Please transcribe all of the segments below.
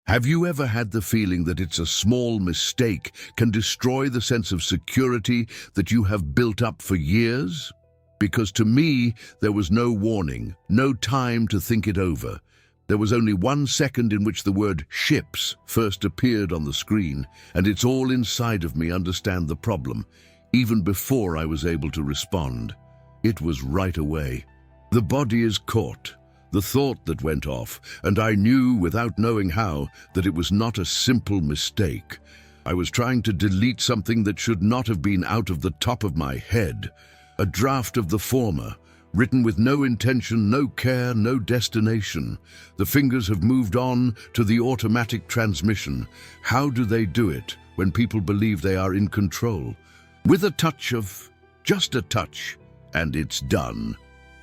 Have you ever had the feeling that it's a small mistake can destroy the sense of security that you have built up for years? Because to me, there was no warning, no time to think it over. There was only 1 second in which the word ships first appeared on the screen, and it's all inside of me understand the problem, even before I was able to respond. It was right away. The body is caught. The thought that went off, and I knew without knowing how that it was not a simple mistake. I was trying to delete something that should not have been out of the top of my head. A draft of the former, written with no intention, no care, no destination. The fingers have moved on to the automatic transmission. How do they do it when people believe they are in control? With a touch of, just a touch, and it's done.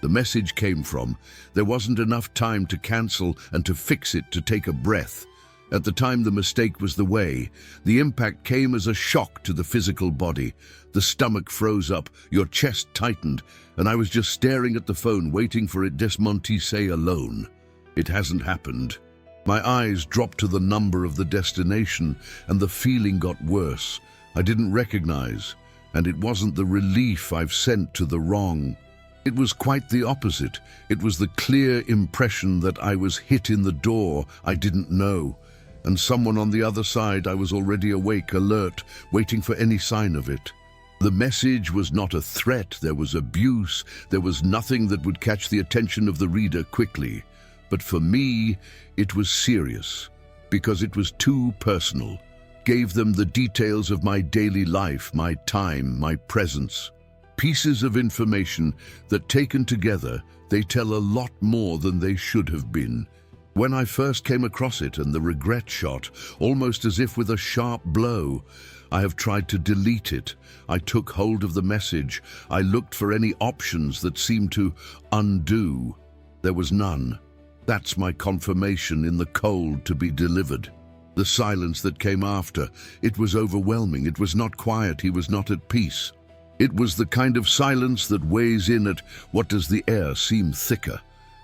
The message came from, there wasn't enough time to cancel and to fix it, to take a breath. At the time the mistake was the way. The impact came as a shock to the physical body. The stomach froze up, your chest tightened, and I was just staring at the phone waiting for it desmontisse alone. It hasn't happened. My eyes dropped to the number of the destination and the feeling got worse. I didn't recognize, and it wasn't the relief I've sent to the wrong. It was quite the opposite. It was the clear impression that I was hit in the door I didn't know, and someone on the other side I was already awake, alert, waiting for any sign of it. The message was not a threat, there was abuse, there was nothing that would catch the attention of the reader quickly. But for me, it was serious, because it was too personal. Gave them the details of my daily life, my time, my presence. Pieces of information that, taken together, they tell a lot more than they should have been. When I first came across it and the regret shot, almost as if with a sharp blow, I have tried to delete it. I took hold of the message. I looked for any options that seemed to undo. There was none. That's my confirmation in the cold to be delivered. The silence that came after, it was overwhelming. It was not quiet. He was not at peace. It was the kind of silence that weighs in at what does the air seem thicker.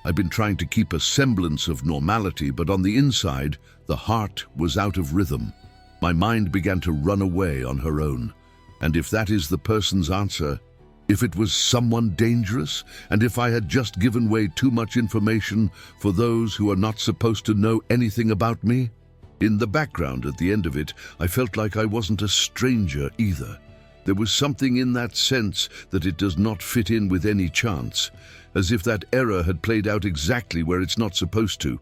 I've been trying to keep a semblance of normality, but on the inside, the heart was out of rhythm. My mind began to run away on her own. And if that is the person's answer, if it was someone dangerous, and if I had just given way too much information for those who are not supposed to know anything about me, in the background at the end of it, I felt like I wasn't a stranger either. There was something in that sense that it does not fit in with any chance, as if that error had played out exactly where it's not supposed to.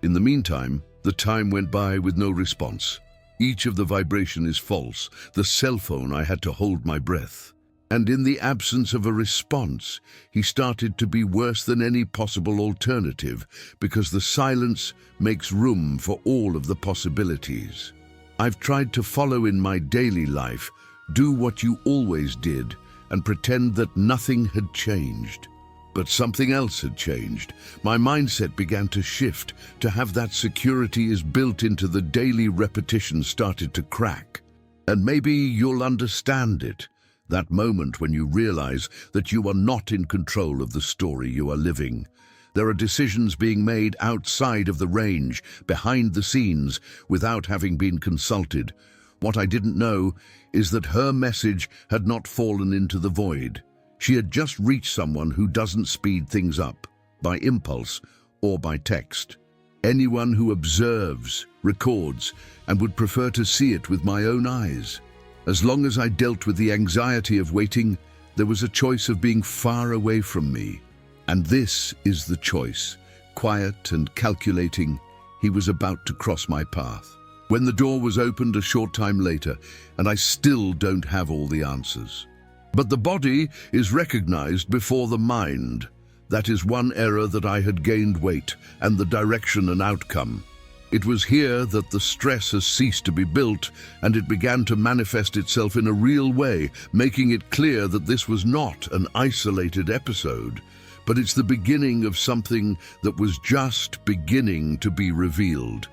In the meantime, the time went by with no response. Each of the vibration is false. The cell phone, I had to hold my breath. And in the absence of a response, he started to be worse than any possible alternative, because the silence makes room for all of the possibilities. I've tried to follow in my daily life, do what you always did, and pretend that nothing had changed. But something else had changed. My mindset began to shift, to have that security is built into the daily repetition started to crack. And maybe you'll understand it, that moment when you realize that you are not in control of the story you are living. There are decisions being made outside of the range, behind the scenes, without having been consulted. What I didn't know is that her message had not fallen into the void. She had just reached someone who doesn't speed things up, by impulse or by text. Anyone who observes, records, and would prefer to see it with my own eyes. As long as I dealt with the anxiety of waiting, there was a choice of being far away from me. And this is the choice. Quiet and calculating, he was about to cross my path. When the door was opened a short time later, and I still don't have all the answers. But the body is recognized before the mind. That is one error that I had gained weight, and the direction and outcome. It was here that the stress has ceased to be built, and it began to manifest itself in a real way, making it clear that this was not an isolated episode, but it's the beginning of something that was just beginning to be revealed.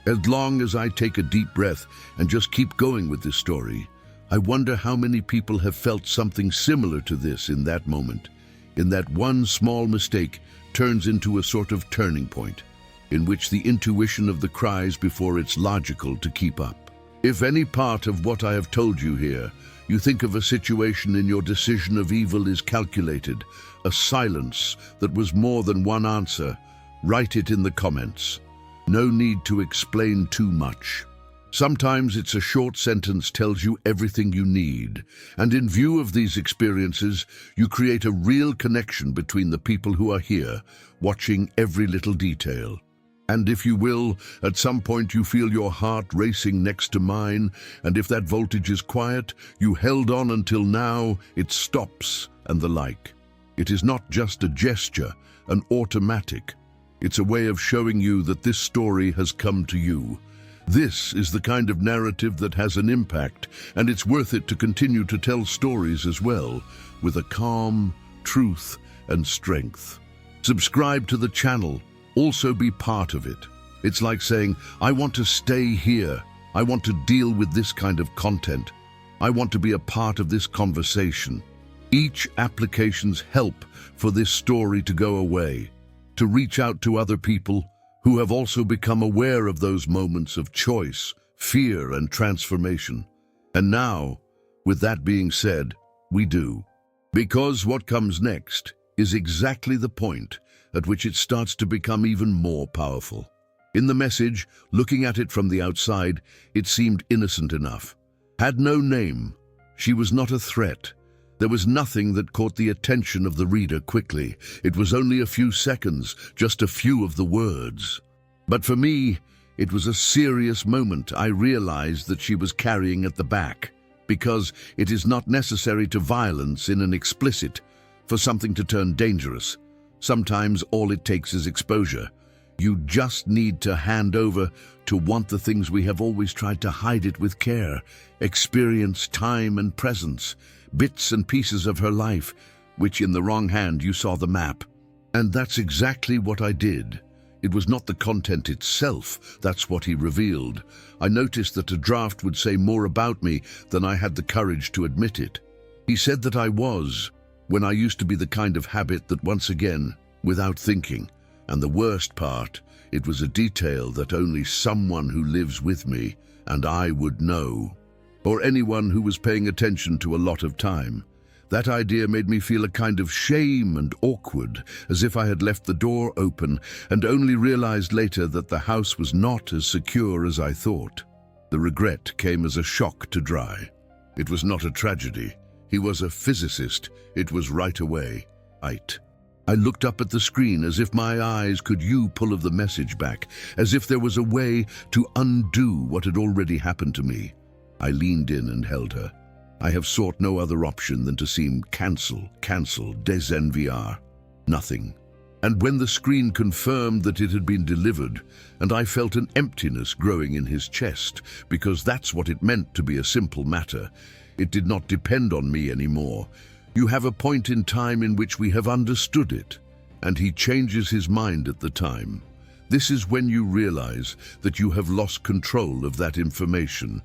As long as I take a deep breath and just keep going with this story, I wonder how many people have felt something similar to this in that moment. In that one small mistake turns into a sort of turning point. in which the intuition of the cries before it's logical to keep up. If any part of what I have told you here, you think of a situation in your decision of evil is calculated, a silence that was more than one answer, write it in the comments. No need to explain too much. Sometimes it's a short sentence tells you everything you need, and in view of these experiences, you create a real connection between the people who are here, watching every little detail. And if you will, at some point you feel your heart racing next to mine, and if that voltage is quiet, you held on until now, it stops, and the like. It is not just a gesture, an automatic. It's a way of showing you that this story has come to you. This is the kind of narrative that has an impact, and it's worth it to continue to tell stories as well, with a calm, truth, and strength. Subscribe to the channel. Also be part of it. It's like saying, I want to stay here. I want to deal with this kind of content. I want to be a part of this conversation. Each applications help for this story to go away, to reach out to other people who have also become aware of those moments of choice, fear, and transformation. And now, with that being said, we do. Because what comes next is exactly the point at which it starts to become even more powerful. In the message, looking at it from the outside, it seemed innocent enough. Had no name. She was not a threat. There was nothing that caught the attention of the reader quickly. It was only a few seconds, just a few of the words. But for me, it was a serious moment. I realized that she was carrying at the back, because it is not necessary to violence in an explicit for something to turn dangerous. Sometimes all it takes is exposure. You just need to hand over to want the things we have always tried to hide it with care, experience, time, and presence, bits and pieces of her life, which in the wrong hand you saw the map. And that's exactly what I did. It was not the content itself, that's what he revealed. I noticed that a draft would say more about me than I had the courage to admit it. He said that I was, when I used to be the kind of habit that once again, without thinking. And the worst part, it was a detail that only someone who lives with me and I would know, or anyone who was paying attention to a lot of time. That idea made me feel a kind of shame and awkward, as if I had left the door open and only realized later that the house was not as secure as I thought. The regret came as a shock to Dry. It was not a tragedy. He was a physicist. It was right away. I looked up at the screen as if my eyes could pull of the message back, as if there was a way to undo what had already happened to me. I leaned in and held her. I have sought no other option than to seem cancel, desenviar. Nothing. And when the screen confirmed that it had been delivered, and I felt an emptiness growing in his chest, because that's what it meant to be a simple matter. It did not depend on me anymore. You have a point in time in which we have understood it, and he changes his mind at the time. This is when you realize that you have lost control of that information.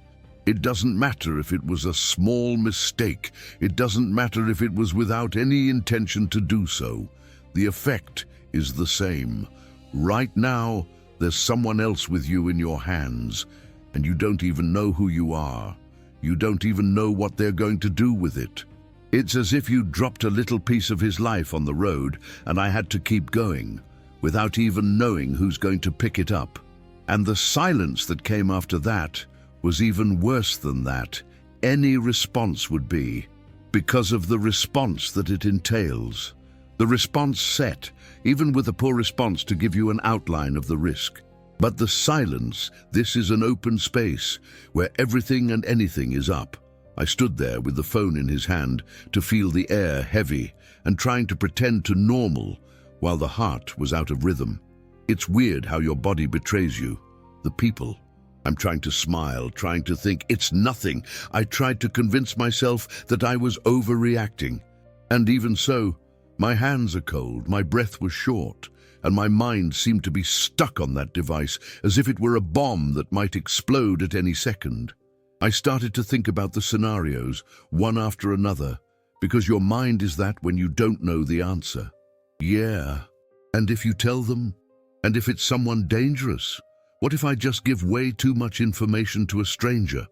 It doesn't matter if it was a small mistake. It doesn't matter if it was without any intention to do so. The effect is the same. Right now, there's someone else with you in your hands, and you don't even know who you are. You don't even know what they're going to do with it. It's as if you dropped a little piece of his life on the road, and I had to keep going, without even knowing who's going to pick it up. And the silence that came after that was even worse than that. Any response would be, because of the response that it entails. The response set, even with a poor response, to give you an outline of the risk. But the silence, this is an open space where everything and anything is up. I stood there with the phone in his hand to feel the air heavy and trying to pretend to normal while the heart was out of rhythm. It's weird how your body betrays you. The people. I'm trying to smile, trying to think it's nothing. I tried to convince myself that I was overreacting. And even so, my hands are cold, my breath was short, and my mind seemed to be stuck on that device as if it were a bomb that might explode at any second. I started to think about the scenarios, one after another, because your mind is that when you don't know the answer. Yeah, and if you tell them, And if it's someone dangerous? What if I just give way too much information to a stranger?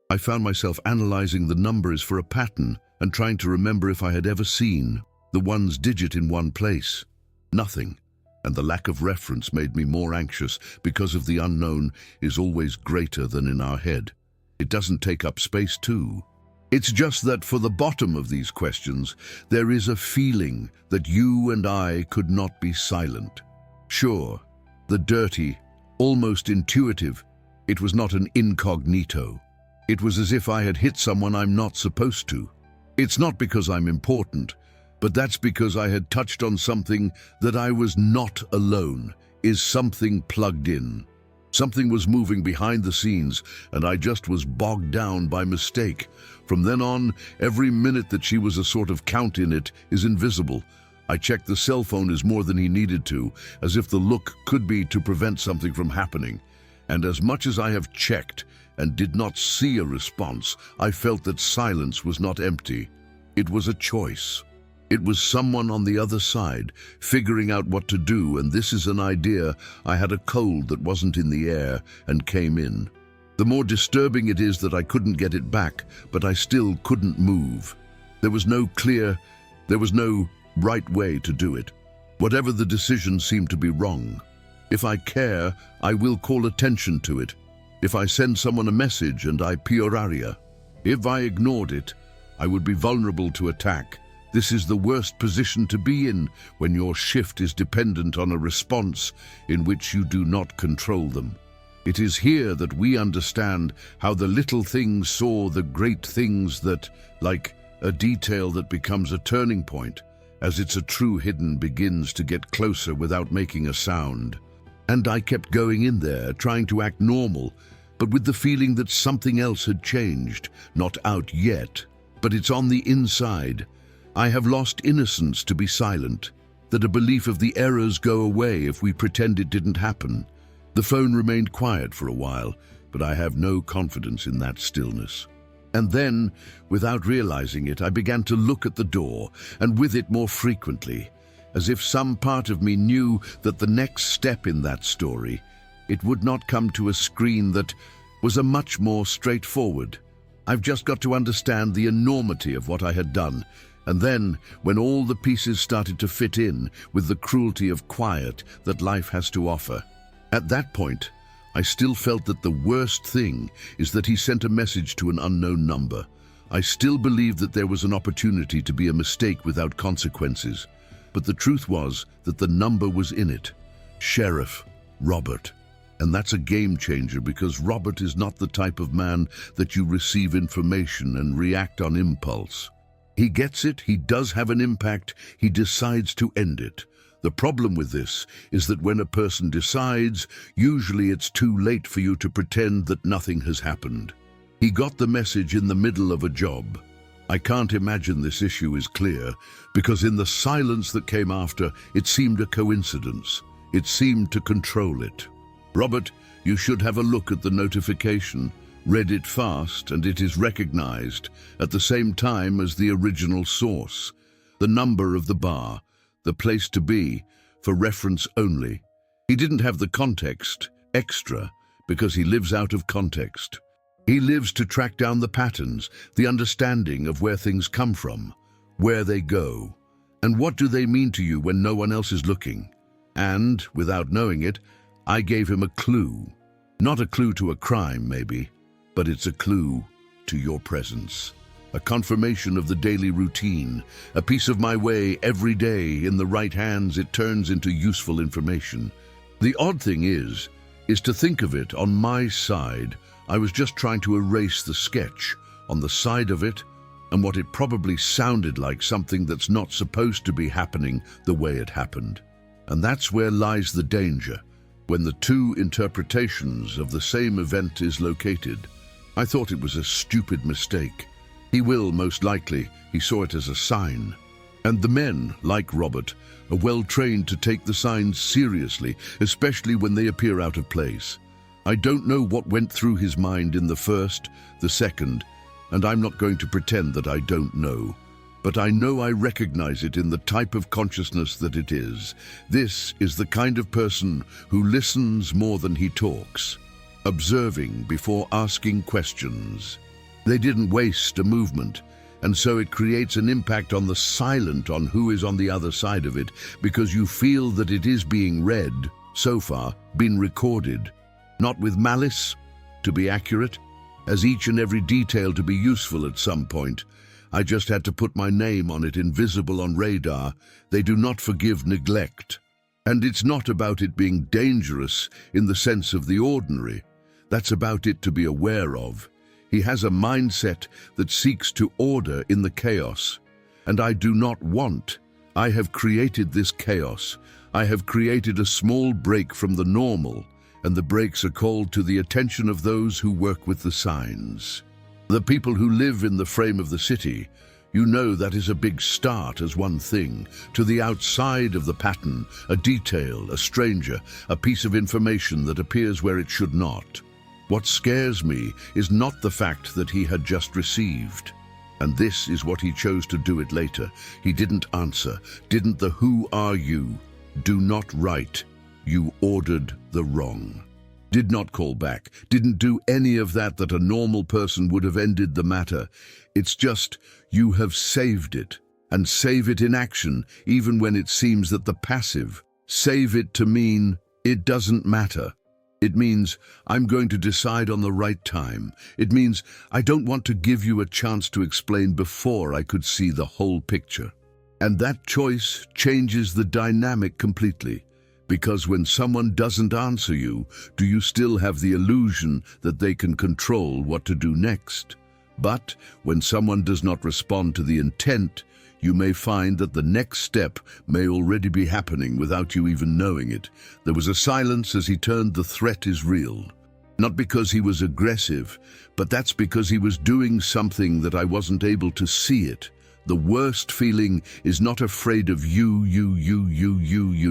I found myself analyzing the numbers for a pattern and trying to remember if I had ever seen the one's digit in one place. Nothing. And the lack of reference made me more anxious because of the unknown is always greater than in our head. It doesn't take up space too. It's just that for the bottom of these questions, there is a feeling that you and I could not be silent. Sure, the dirty, almost intuitive, it was not an incognito. It was as if I had hit someone I'm not supposed to. It's not because I'm important, but that's because I had touched on something that I was not alone, is something plugged in. Something was moving behind the scenes, and I just was bogged down by mistake. From then on, every minute that she was a sort of count in it is invisible. I checked the cell phone as more than he needed to, as if the look could be to prevent something from happening. And as much as I have checked and did not see a response, I felt that silence was not empty. It was a choice. It was someone on the other side, figuring out what to do, and this is an idea. I had a cold that wasn't in the air and came in. The more disturbing it is that I couldn't get it back, but I still couldn't move. There was no right way to do it. Whatever the decision seemed to be wrong. If I care, I will call attention to it. If I send someone a message and I peoraria. If I ignored it, I would be vulnerable to attack. This is the worst position to be in when your shift is dependent on a response in which you do not control them. It is here that we understand how the little things saw the great things, that, like a detail that becomes a turning point, as it's a true hidden begins to get closer without making a sound. And I kept going in there, trying to act normal, but with the feeling that something else had changed, not out yet, but it's on the inside. I have lost innocence to be silent, that a belief of the errors go away if we pretend it didn't happen. The phone remained quiet for a while, but I have no confidence in that stillness. And then, without realizing it, I began to look at the door, and with it more frequently, as if some part of me knew that the next step in that story, it would not come to a screen that was a much more straightforward. I've just got to understand the enormity of what I had done. And then, when all the pieces started to fit in with the cruelty of quiet that life has to offer, at that point, I still felt that the worst thing is that he sent a message to an unknown number. I still believed that there was an opportunity to be a mistake without consequences. But the truth was that the number was in it. Sheriff Robert. And that's a game changer, because Robert is not the type of man that you receive information and react on impulse. He gets it, he does have an impact, he decides to end it. The problem with this is that when a person decides, usually it's too late for you to pretend that nothing has happened. He got the message in the middle of a job. I can't imagine this issue is clear, because in the silence that came after, it seemed a coincidence. It seemed to control it. Robert, you should have a look at the notification. Read it fast, and it is recognized at the same time as the original source. The number of the bar, the place to be, for reference only. He didn't have the context, extra, because he lives out of context. He lives to track down the patterns, the understanding of where things come from, where they go, and what do they mean to you when no one else is looking. And, without knowing it, I gave him a clue. Not a clue to a crime, maybe, but it's a clue to your presence. A confirmation of the daily routine, a piece of my way every day. In the right hands, it turns into useful information. The odd thing is to think of it on my side. I was just trying to erase the sketch on the side of it and what it probably sounded like, something that's not supposed to be happening the way it happened. And that's where lies the danger, when the two interpretations of the same event is located. I thought it was a stupid mistake. He will, most likely. He saw it as a sign. And the men, like Robert, are well trained to take the signs seriously, especially when they appear out of place. I don't know what went through his mind in the first, the second, and I'm not going to pretend that I don't know. but I know I recognize it in the type of consciousness that it is. This is the kind of person who listens more than he talks, observing before asking questions. They didn't waste a movement, and so it creates an impact on the silent, on who is on the other side of it, because you feel that it is being read, so far, been recorded, not with malice, to be accurate, as each and every detail to be useful at some point. I just had to put my name on it, invisible on radar. They do not forgive neglect. And it's not about it being dangerous in the sense of the ordinary. That's about it to be aware of. He has a mindset that seeks to order in the chaos. And I do not want. I have created this chaos. I have created a small break from the normal, and the breaks are called to the attention of those who work with the signs. The people who live in the frame of the city, you know that is a big start as one thing. To the outside of the pattern, a detail, a stranger, a piece of information that appears where it should not. What scares me is not the fact that he had just received. And this is what he chose to do it later. He didn't answer, didn't the "who are you?" Do not write. You ordered the wrong. Did not call back, didn't do any of that a normal person would have ended the matter. It's just, you have saved it, and save it in action, even when it seems that the passive. Save it to mean, it doesn't matter. It means, I'm going to decide on the right time. It means, I don't want to give you a chance to explain before I could see the whole picture. And that choice changes the dynamic completely. Because when someone doesn't answer you, do you still have the illusion that they can control what to do next? But when someone does not respond to the intent, you may find that the next step may already be happening without you even knowing it. There was a silence as he turned. The threat is real. Not because he was aggressive, but that's because he was doing something that I wasn't able to see it. The worst feeling is not afraid of you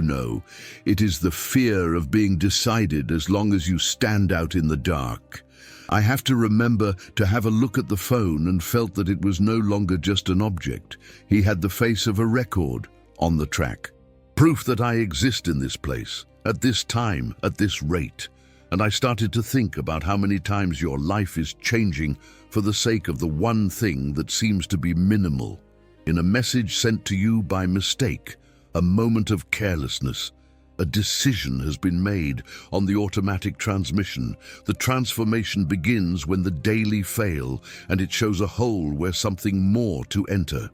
know. It is the fear of being decided as long as you stand out in the dark. I have to remember to have a look at the phone and felt that it was no longer just an object. He had the face of a record on the track. Proof that I exist in this place, at this time, at this rate. And I started to think about how many times your life is changing for the sake of the one thing that seems to be minimal. In a message sent to you by mistake, a moment of carelessness, a decision has been made on the automatic transmission. The transformation begins when the daily fail, and it shows a hole where something more to enter.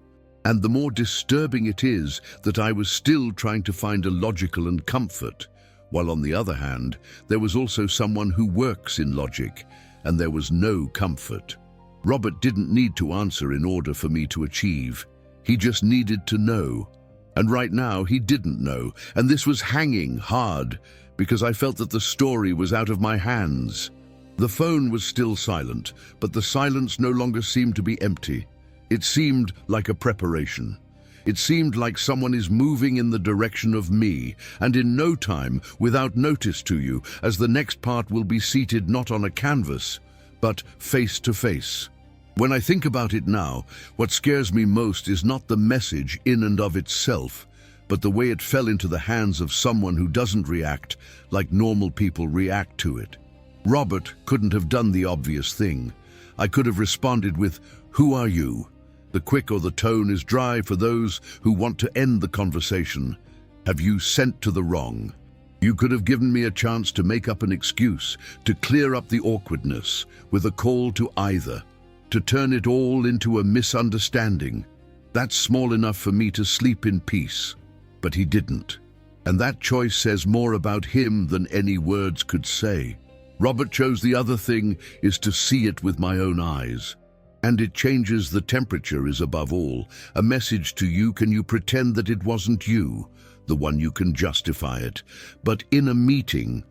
And the more disturbing it is that I was still trying to find a logical and comfort, while on the other hand, there was also someone who works in logic, and there was no comfort. Robert didn't need to answer in order for me to achieve. He just needed to know. And right now he didn't know, and this was hanging hard because I felt that the story was out of my hands. The phone was still silent, but the silence no longer seemed to be empty. It seemed like a preparation. It seemed like someone is moving in the direction of me, and in no time, without notice to you, as the next part will be seated not on a canvas, but face to face. When I think about it now, what scares me most is not the message in and of itself, but the way it fell into the hands of someone who doesn't react like normal people react to it. Robert couldn't have done the obvious thing. I could have responded with, "Who are you?" The quick or the tone is dry for those who want to end the conversation. Have you sent to the wrong? You could have given me a chance to make up an excuse, to clear up the awkwardness with a call to either. To turn it all into a misunderstanding. That's small enough for me to sleep in peace. But he didn't. And that choice says more about him than any words could say. Robert chose the other thing is to see it with my own eyes. And it changes the temperature is above all. A message to you, can you pretend that it wasn't you? The one you can justify it. But in a meeting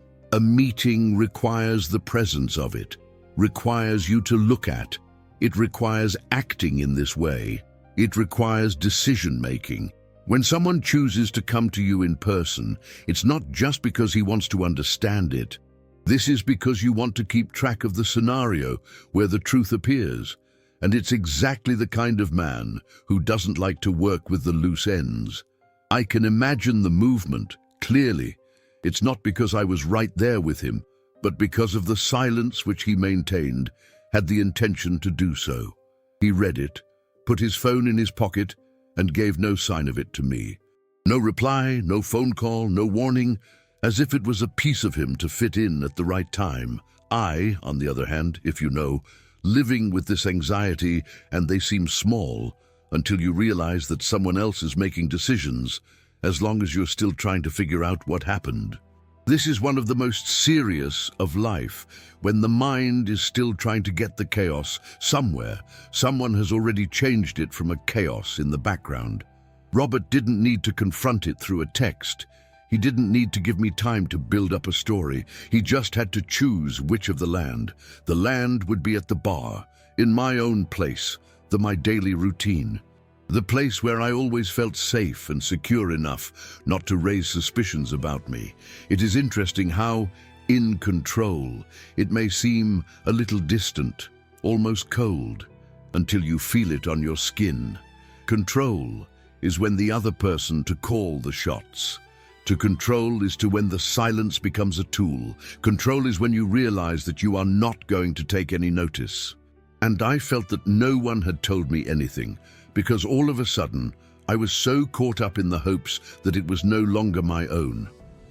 requires the presence of it. Requires you to look at. It requires acting in this way. It requires decision-making. When someone chooses to come to you in person, it's not just because he wants to understand it. This is because you want to keep track of the scenario where the truth appears. And it's exactly the kind of man who doesn't like to work with the loose ends. I can imagine the movement, clearly. It's not because I was right there with him, but because of the silence which he maintained, had the intention to do so. He read it, put his phone in his pocket, and gave no sign of it to me. No reply, no phone call, no warning, as if it was a piece of him to fit in at the right time. I, on the other hand, if you know, living with this anxiety, and they seem small, until you realize that someone else is making decisions, as long as you're still trying to figure out what happened. This is one of the most serious of life, when the mind is still trying to get the chaos somewhere. Someone has already changed it from a chaos in the background. Robert didn't need to confront it through a text. He didn't need to give me time to build up a story. He just had to choose which of the land. The land would be at the bar, in my own place, my daily routine. The place where I always felt safe and secure enough not to raise suspicions about me. It is interesting how, in control, it may seem a little distant, almost cold, until you feel it on your skin. Control is when the other person to call the shots. To control is to when the silence becomes a tool. Control is when you realize that you are not going to take any notice. And I felt that no one had told me anything, because all of a sudden, I was so caught up in the hopes that it was no longer my own.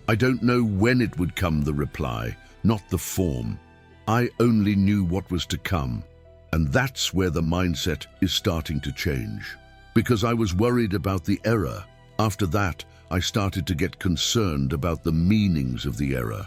I don't know when it would come, the reply, not the form. I only knew what was to come. And that's where the mindset is starting to change. Because I was worried about the error. After that, I started to get concerned about the meanings of the error.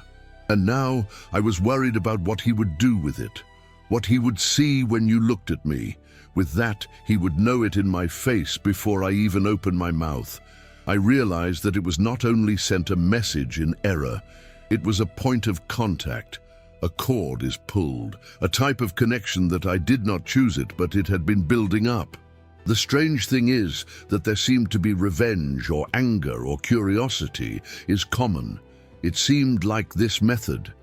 And now I was worried about what he would do with it, what he would see when you looked at me. With that, he would know it in my face before I even opened my mouth. I realized that it was not only sent a message in error, it was a point of contact. A cord is pulled, a type of connection that I did not choose it, but it had been building up. The strange thing is that there seemed to be revenge or anger or curiosity is common. It seemed like this method,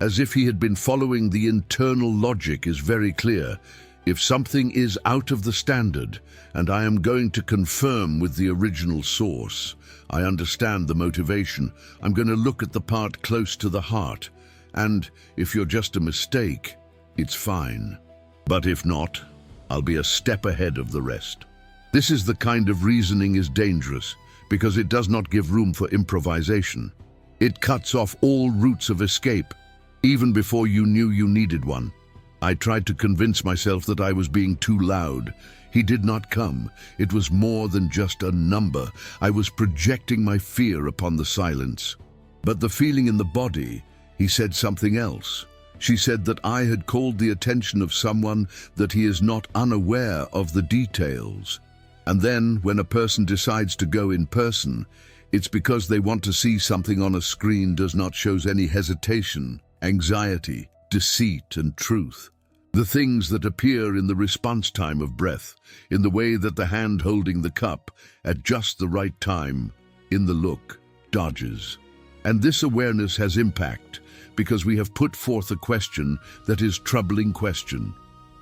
as if he had been following the internal logic is very clear. If something is out of the standard, and I am going to confirm with the original source, I understand the motivation. I'm going to look at the part close to the heart, and if you're just a mistake, it's fine. But if not, I'll be a step ahead of the rest. This is the kind of reasoning is dangerous because it does not give room for improvisation. It cuts off all routes of escape, even before you knew you needed one. I tried to convince myself that I was being too loud. He did not come. It was more than just a number. I was projecting my fear upon the silence. But the feeling in the body, he said something else. She said that I had called the attention of someone that he is not unaware of the details. And then, when a person decides to go in person, it's because they want to see something on a screen does not show any hesitation, anxiety, deceit, and truth. The things that appear in the response time of breath, in the way that the hand holding the cup, at just the right time, in the look, dodges. And this awareness has impact, because we have put forth a question that is troubling question.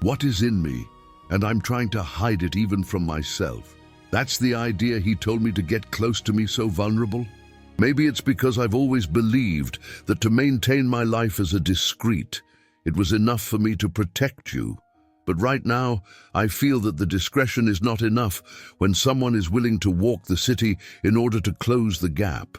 What is in me? And I'm trying to hide it even from myself. That's the idea he told me to get close to me so vulnerable. Maybe it's because I've always believed that to maintain my life as a discreet, it was enough for me to protect you. But right now, I feel that the discretion is not enough when someone is willing to walk the city in order to close the gap.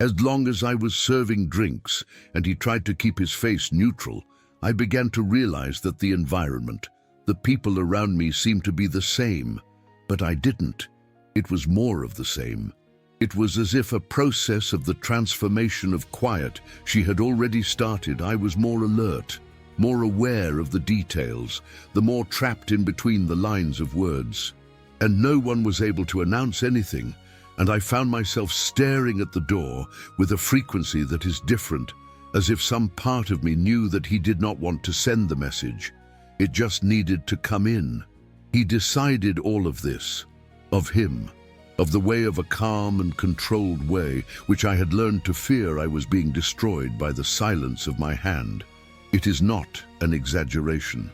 As long as I was serving drinks and he tried to keep his face neutral, I began to realize that the environment, the people around me seemed to be the same. But I didn't. It was more of the same. It was as if a process of the transformation of quiet she had already started. I was more alert, more aware of the details, the more trapped in between the lines of words. And no one was able to announce anything. And I found myself staring at the door with a frequency that is different, as if some part of me knew that he did not want to send the message. It just needed to come in. He decided all of this, of him, of the way of a calm and controlled way, which I had learned to fear I was being destroyed by the silence of my hand. It is not an exaggeration.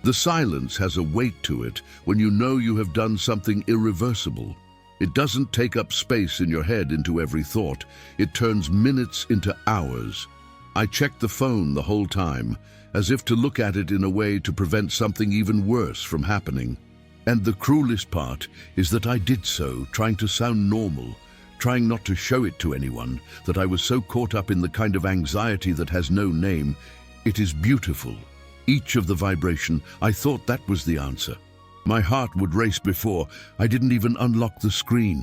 The silence has a weight to it when you know you have done something irreversible. It doesn't take up space in your head into every thought. It turns minutes into hours. I checked the phone the whole time, as if to look at it in a way to prevent something even worse from happening. And the cruelest part is that I did so, trying to sound normal, trying not to show it to anyone, that I was so caught up in the kind of anxiety that has no name. It is beautiful. Each of the vibration, I thought that was the answer. My heart would race before I didn't even unlock the screen.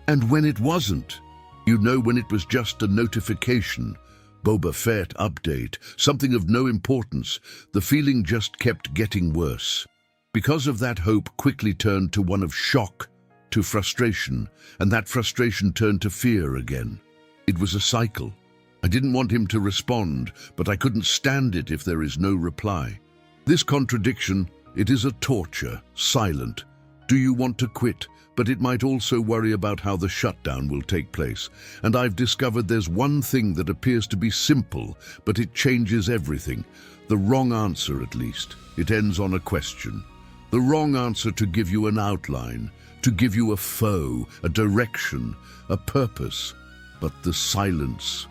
And when it wasn't, you know, when it was just a notification, Boba Fett update, something of no importance, the feeling just kept getting worse. Because of that, hope quickly turned to one of shock, to frustration, and that frustration turned to fear again. It was a cycle. I didn't want him to respond, but I couldn't stand it if there is no reply. This contradiction, it is a torture, silent. Do you want to quit? But it might also worry about how the shutdown will take place. And I've discovered there's one thing that appears to be simple, but it changes everything. The wrong answer, at least. It ends on a question. The wrong answer to give you an outline, to give you a foe, a direction, a purpose. But the silence.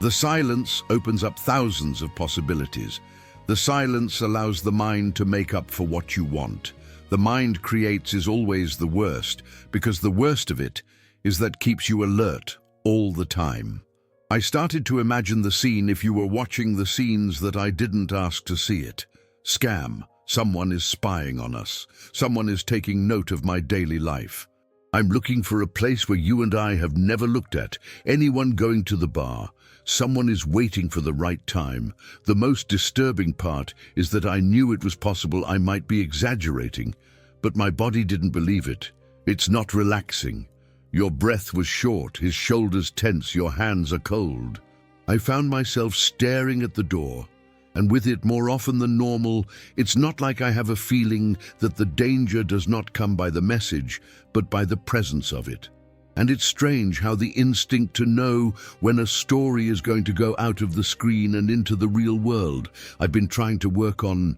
The silence opens up thousands of possibilities. The silence allows the mind to make up for what you want. The mind creates is always the worst, because the worst of it is that keeps you alert all the time. I started to imagine the scene if you were watching the scenes that I didn't ask to see it. Scam. Someone is spying on us. Someone is taking note of my daily life. I'm looking for a place where you and I have never looked at. Anyone going to the bar. Someone is waiting for the right time. The most disturbing part is that I knew it was possible I might be exaggerating, but my body didn't believe it. It's not relaxing. Your breath was short, his shoulders tense, your hands are cold. I found myself staring at the door, and with it more often than normal, it's not like I have a feeling that the danger does not come by the message, but by the presence of it. And it's strange how the instinct to know when a story is going to go out of the screen and into the real world. I've been trying to work on.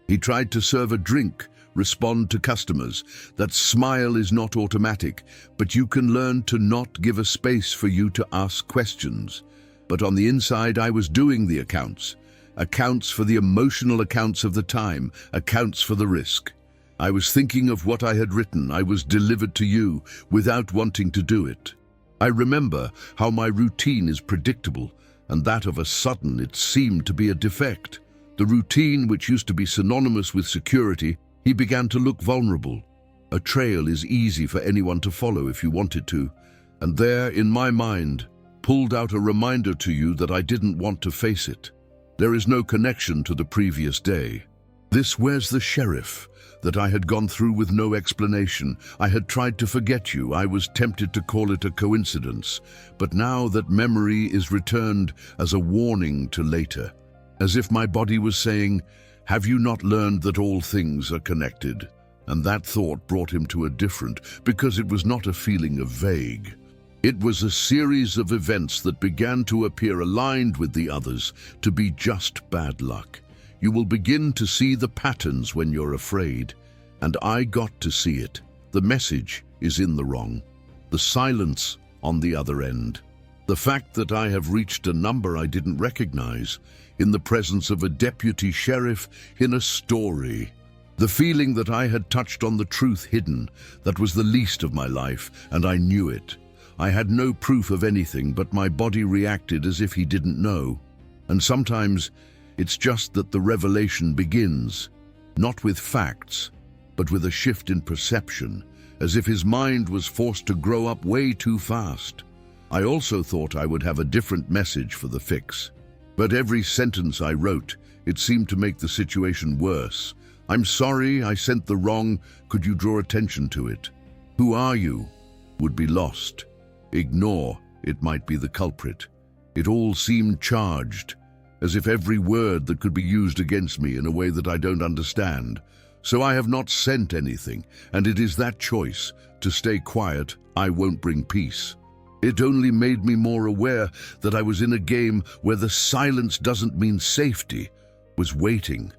He tried to serve a drink, respond to customers. That smile is not automatic, but you can learn to not give a space for you to ask questions. But on the inside, I was doing the accounts. Accounts for the emotional accounts of the time, accounts for the risk. I was thinking of what I had written. I was delivered to you without wanting to do it. I remember how my routine is predictable, and that of a sudden it seemed to be a defect. The routine, which used to be synonymous with security, he began to look vulnerable. A trail is easy for anyone to follow if you wanted to, and there, in my mind, pulled out a reminder to you that I didn't want to face it. There is no connection to the previous day. This where's the sheriff that I had gone through with no explanation. I had tried to forget you. I was tempted to call it a coincidence. But now that memory is returned as a warning to later, as if my body was saying, have you not learned that all things are connected? And that thought brought him to a different, because it was not a feeling of vague. It was a series of events that began to appear aligned with the others, to be just bad luck. You will begin to see the patterns when you're afraid. And I got to see it. The message is in the wrong. The silence on the other end. The fact that I have reached a number I didn't recognize in the presence of a deputy sheriff in a story. The feeling that I had touched on the truth hidden, that was the least of my life, and I knew it. I had no proof of anything, but my body reacted as if he didn't know. And sometimes it's just that the revelation begins, not with facts, but with a shift in perception, as if his mind was forced to grow up way too fast. I also thought I would have a different message for the fix. But every sentence I wrote, it seemed to make the situation worse. I'm sorry, I sent the wrong. Could you draw attention to it? Who are you? Would be lost. Ignore, it might be the culprit. It all seemed charged, as if every word that could be used against me in a way that I don't understand. So I have not sent anything, and it is that choice, to stay quiet. I won't bring peace. It only made me more aware that I was in a game where the silence doesn't mean safety, was waiting.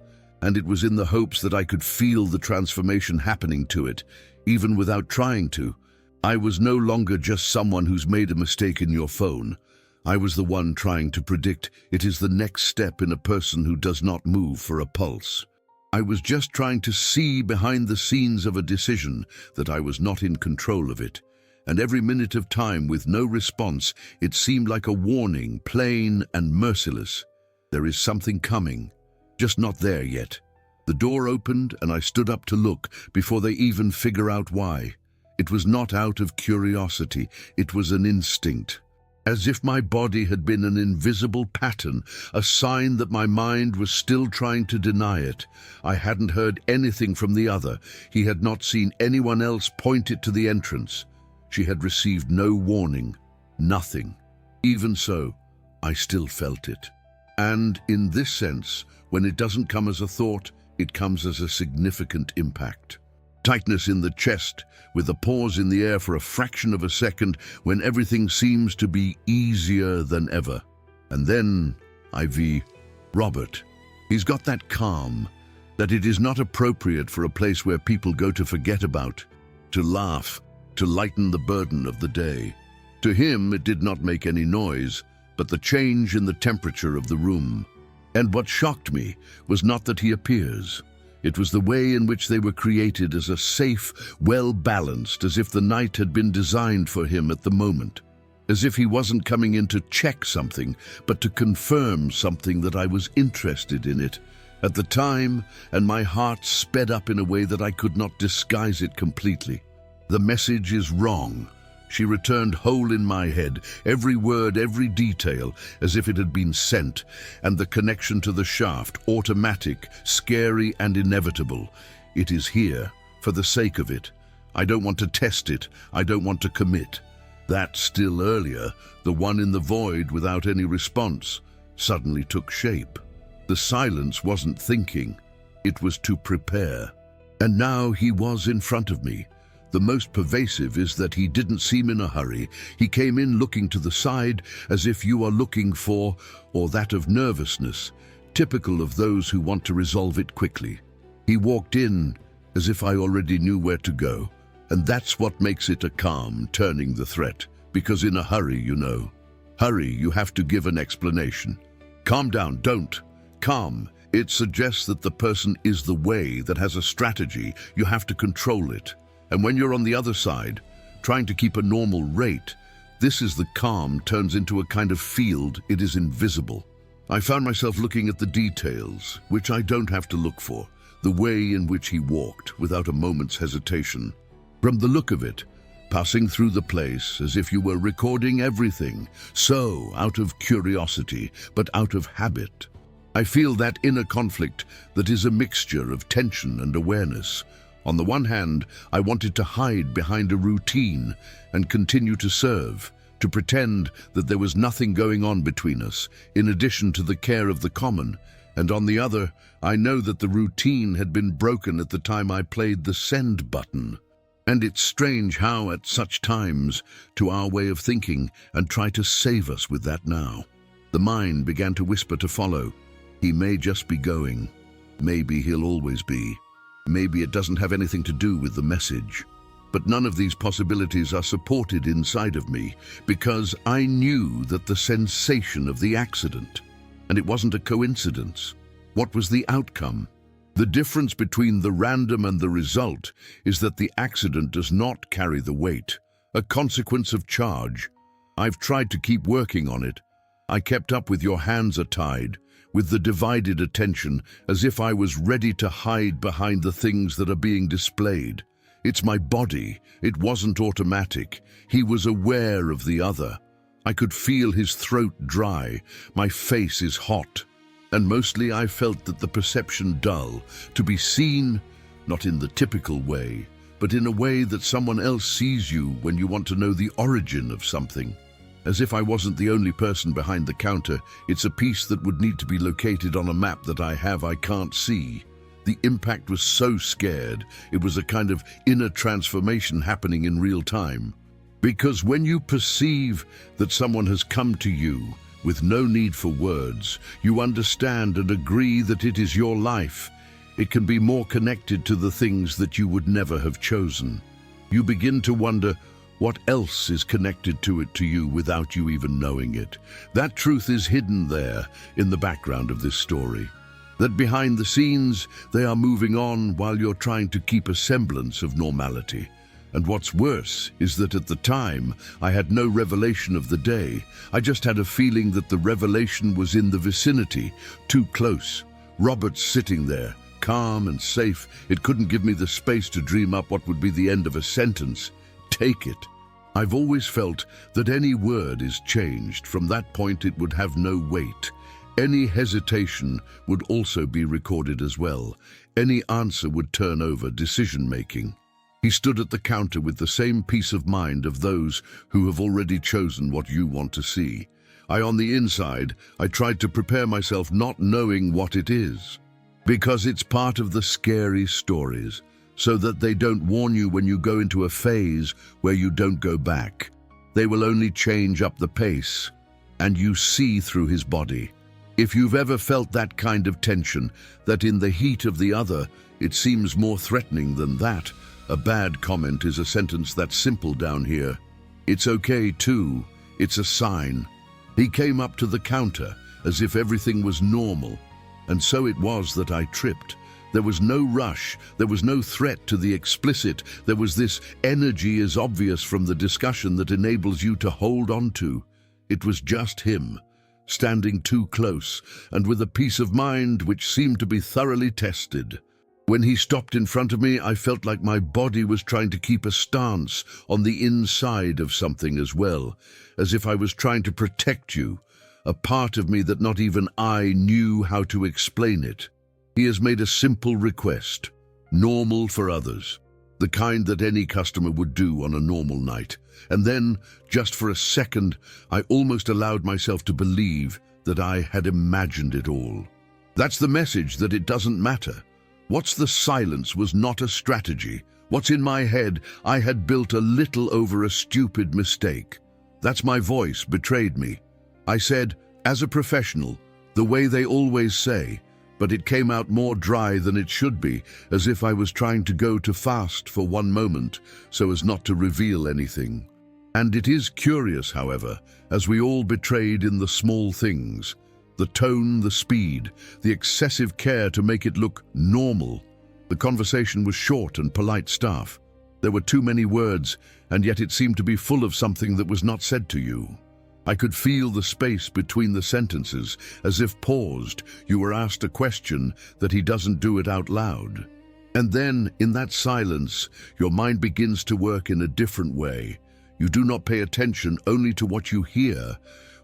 and it was in the hopes that I could feel the transformation happening to it, even without trying to. I was no longer just someone who's made a mistake in your phone. I was the one trying to predict it is the next step in a person who does not move for a pulse. I was just trying to see behind the scenes of a decision that I was not in control of it. And every minute of time with no response, it seemed like a warning, plain and merciless. There is something coming, just not there yet. The door opened and I stood up to look before they even figure out why. It was not out of curiosity, it was an instinct. As if my body had been an invisible pattern, a sign that my mind was still trying to deny it. I hadn't heard anything from the other. He had not seen anyone else point it to the entrance. She had received no warning, nothing. Even so, I still felt it. And in this sense, when it doesn't come as a thought, it comes as a significant impact. Tightness in the chest, with a pause in the air for a fraction of a second when everything seems to be easier than ever. And then, Robert. He's got that calm, that it is not appropriate for a place where people go to forget about, to laugh, to lighten the burden of the day. To him, it did not make any noise, but the change in the temperature of the room. And what shocked me was not that he appears. It was the way in which they were created as a safe, well-balanced, as if the night had been designed for him at the moment. As if he wasn't coming in to check something, but to confirm something that I was interested in it at the time, and my heart sped up in a way that I could not disguise it completely. The message is wrong. She returned whole in my head, every word, every detail, as if it had been sent, and the connection to the shaft, automatic, scary and inevitable. It is here, for the sake of it. I don't want to test it, I don't want to commit. That still earlier, the one in the void without any response, suddenly took shape. The silence wasn't thinking, it was to prepare. And now he was in front of me. The most pervasive is that he didn't seem in a hurry. He came in looking to the side as if you are looking for, or that of nervousness, typical of those who want to resolve it quickly. He walked in as if I already knew where to go. And that's what makes it a calm, turning the threat. Because in a hurry, you know. Hurry, you have to give an explanation. Calm down, don't. Calm. It suggests that the person is the way, that has a strategy. You have to control it. And when you're on the other side, trying to keep a normal rate, this is the calm turns into a kind of field. It is invisible. I found myself looking at the details, which I don't have to look for. The way in which he walked, without a moment's hesitation. From the look of it, passing through the place as if you were recording everything. So, out of curiosity, but out of habit. I feel that inner conflict that is a mixture of tension and awareness. On the one hand, I wanted to hide behind a routine and continue to serve, to pretend that there was nothing going on between us, in addition to the care of the common. And on the other, I know that the routine had been broken at the time I played the send button. And it's strange how, at such times, to our way of thinking, and try to save us with that now. The mind began to whisper to follow. He may just be going. Maybe he'll always be. Maybe it doesn't have anything to do with the message. But none of these possibilities are supported inside of me, because I knew that the sensation of the accident, and it wasn't a coincidence. What was the outcome? The difference between the random and the result is that the accident does not carry the weight, a consequence of charge. I've tried to keep working on it. I kept up with your hands are tied, with the divided attention, as if I was ready to hide behind the things that are being displayed. It's my body. It wasn't automatic. He was aware of the other. I could feel his throat dry. My face is hot. And mostly I felt that the perception dull, to be seen, not in the typical way, but in a way that someone else sees you when you want to know the origin of something. As if I wasn't the only person behind the counter, it's a piece that would need to be located on a map that I can't see. The impact was so scared, it was a kind of inner transformation happening in real time. Because when you perceive that someone has come to you, with no need for words, you understand and agree that it is your life. it can be more connected to the things that you would never have chosen. You begin to wonder what else is connected to it to you without you even knowing it. That truth is hidden there in the background of this story. That behind the scenes, they are moving on while you're trying to keep a semblance of normality. And what's worse is that at the time, I had no revelation of the day. I just had a feeling that the revelation was in the vicinity, too close. Robert's sitting there, calm and safe. It couldn't give me the space to dream up what would be the end of a sentence. Take it. I've always felt that any word is changed. From that point, it would have no weight. Any hesitation would also be recorded as well. Any answer would turn over decision-making. He stood at the counter with the same peace of mind of those who have already chosen what you want to see. On the inside, I tried to prepare myself not knowing what it is. Because it's part of the scary stories, so that they don't warn you when you go into a phase where you don't go back. They will only change up the pace, and you see through his body. If you've ever felt that kind of tension, that in the heat of the other, it seems more threatening than that, a bad comment is a sentence that's simple down here. It's okay too. It's a sign. He came up to the counter as if everything was normal, and so it was that I tripped. There was no rush, there was no threat to the explicit, there was this energy as obvious from the discussion that enables you to hold on to. It was just him, standing too close, and with a peace of mind which seemed to be thoroughly tested. When he stopped in front of me, I felt like my body was trying to keep a stance on the inside of something as well, as if I was trying to protect you, a part of me that not even I knew how to explain it. He has made a simple request, normal for others, the kind that any customer would do on a normal night. And then, just for a second, I almost allowed myself to believe that I had imagined it all. That's the message, that it doesn't matter. What's the silence was not a strategy. What's in my head, I had built a little over a stupid mistake. That's my voice betrayed me. I said, as a professional, the way they always say, but it came out more dry than it should be, as if I was trying to go too fast for one moment, so as not to reveal anything. And it is curious, however, as we all betrayed in the small things, the tone, the speed, the excessive care to make it look normal. The conversation was short and polite stuff. There were too many words, and yet it seemed to be full of something that was not said to you. I could feel the space between the sentences, as if paused. You were asked a question that he doesn't do it out loud. And then, in that silence, your mind begins to work in a different way. You do not pay attention only to what you hear.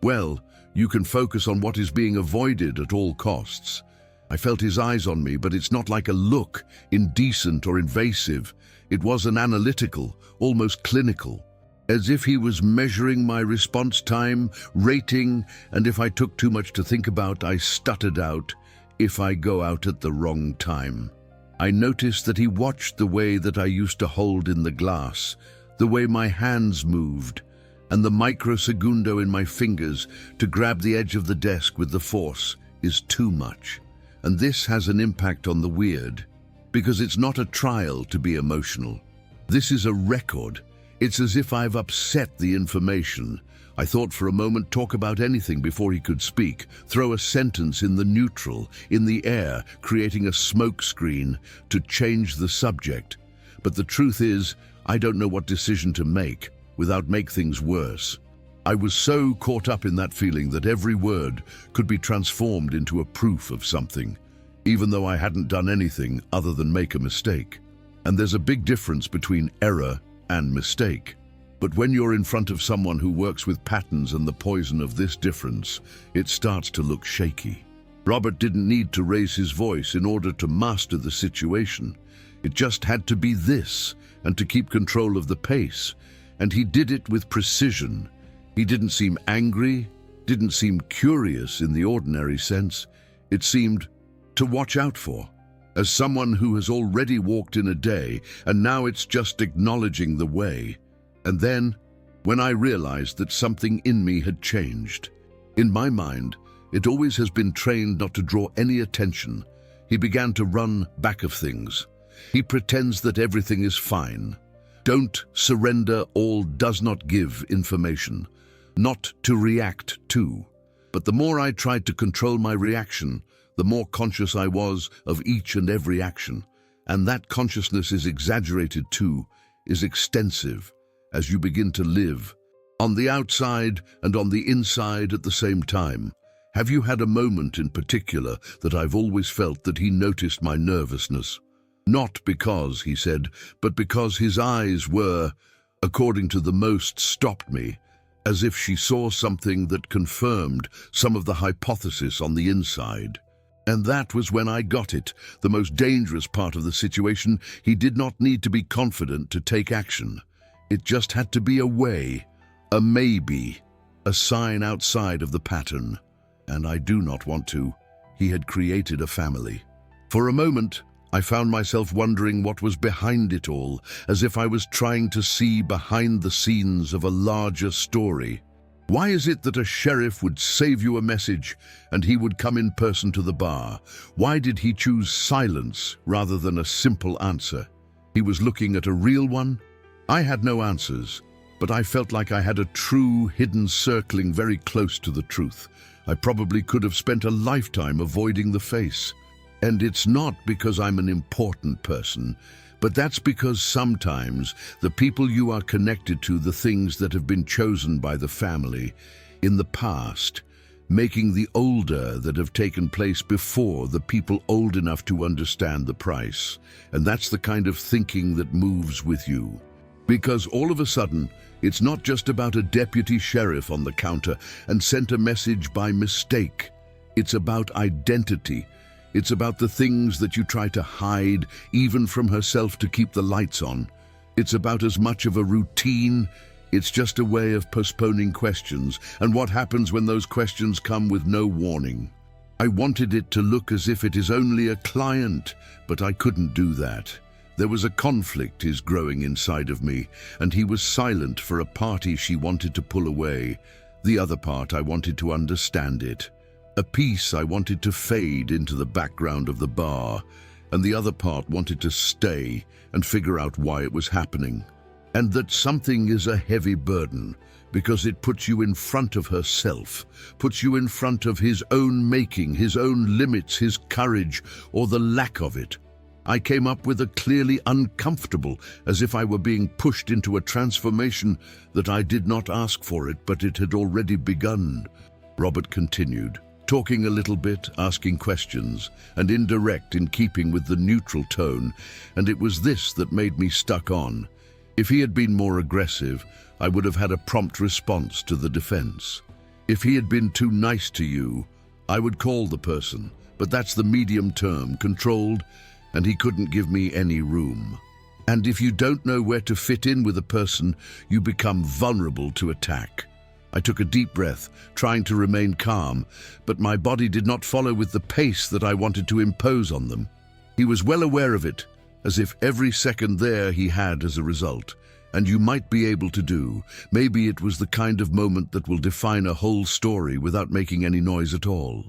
Well, you can focus on what is being avoided at all costs. I felt his eyes on me, but it's not like a look, indecent or invasive. It was an analytical, almost clinical, as if he was measuring my response time, rating, and if I took too much to think about, I stuttered out, if I go out at the wrong time. I noticed that he watched the way that I used to hold in the glass, the way my hands moved, and the microsegundo in my fingers to grab the edge of the desk with the force is too much. And this has an impact on the weird, because it's not a trial to be emotional. This is a record. It's as if I've upset the information. I thought for a moment, talk about anything before he could speak, throw a sentence in the neutral, in the air, creating a smoke screen to change the subject. But the truth is, I don't know what decision to make without make things worse. I was so caught up in that feeling that every word could be transformed into a proof of something, even though I hadn't done anything other than make a mistake. And there's a big difference between error and mistake. But when you're in front of someone who works with patterns and the poison of this difference, it starts to look shaky. Robert didn't need to raise his voice in order to master the situation. It just had to be this, and to keep control of the pace. And he did it with precision. He didn't seem angry, didn't seem curious in the ordinary sense. It seemed to watch out for. As someone who has already walked in a day, and now it's just acknowledging the way. And then, when I realized that something in me had changed. In my mind, it always has been trained not to draw any attention. He began to run back of things. He pretends that everything is fine. Don't surrender all does not give information, not to react to. But the more I tried to control my reaction, the more conscious I was of each and every action. And that consciousness is exaggerated too, is extensive, as you begin to live, on the outside and on the inside at the same time. Have you had a moment in particular that I've always felt that he noticed my nervousness? Not because, he said, but because his eyes were, according to the most, stopped me, as if she saw something that confirmed some of the hypothesis on the inside. And that was when I got it, the most dangerous part of the situation. He did not need to be confident to take action. It just had to be a way, a maybe, a sign outside of the pattern. And I do not want to. He had created a family. For a moment, I found myself wondering what was behind it all, as if I was trying to see behind the scenes of a larger story. Why is it that a sheriff would save you a message and he would come in person to the bar? Why did he choose silence rather than a simple answer? He was looking at a real one? I had no answers, but I felt like I had a true hidden circling very close to the truth. I probably could have spent a lifetime avoiding the face. And it's not because I'm an important person, but that's because sometimes the people you are connected to, the things that have been chosen by the family in the past, making the older that have taken place before the people old enough to understand the price. And that's the kind of thinking that moves with you. Because all of a sudden, it's not just about a deputy sheriff on the counter and sent a message by mistake. It's about identity. It's about the things that you try to hide, even from herself, to keep the lights on. It's about as much of a routine. It's just a way of postponing questions, and what happens when those questions come with no warning. I wanted it to look as if it is only a client, but I couldn't do that. There was a conflict is growing inside of me, and he was silent for a party she wanted to pull away. The other part, I wanted to understand it. A piece I wanted to fade into the background of the bar, and the other part wanted to stay and figure out why it was happening. And that something is a heavy burden, because it puts you in front of herself, puts you in front of his own making, his own limits, his courage, or the lack of it. I came up with a clearly uncomfortable, as if I were being pushed into a transformation that I did not ask for it, but it had already begun. Robert continued, talking a little bit, asking questions, and indirect in keeping with the neutral tone, and it was this that made me stuck on. If he had been more aggressive, I would have had a prompt response to the defense. If he had been too nice to you, I would call the person, but that's the medium term, controlled, and he couldn't give me any room. And if you don't know where to fit in with a person, you become vulnerable to attack. I took a deep breath, trying to remain calm, but my body did not follow with the pace that I wanted to impose on them. He was well aware of it, as if every second there he had as a result. And you might be able to do. Maybe it was the kind of moment that will define a whole story without making any noise at all.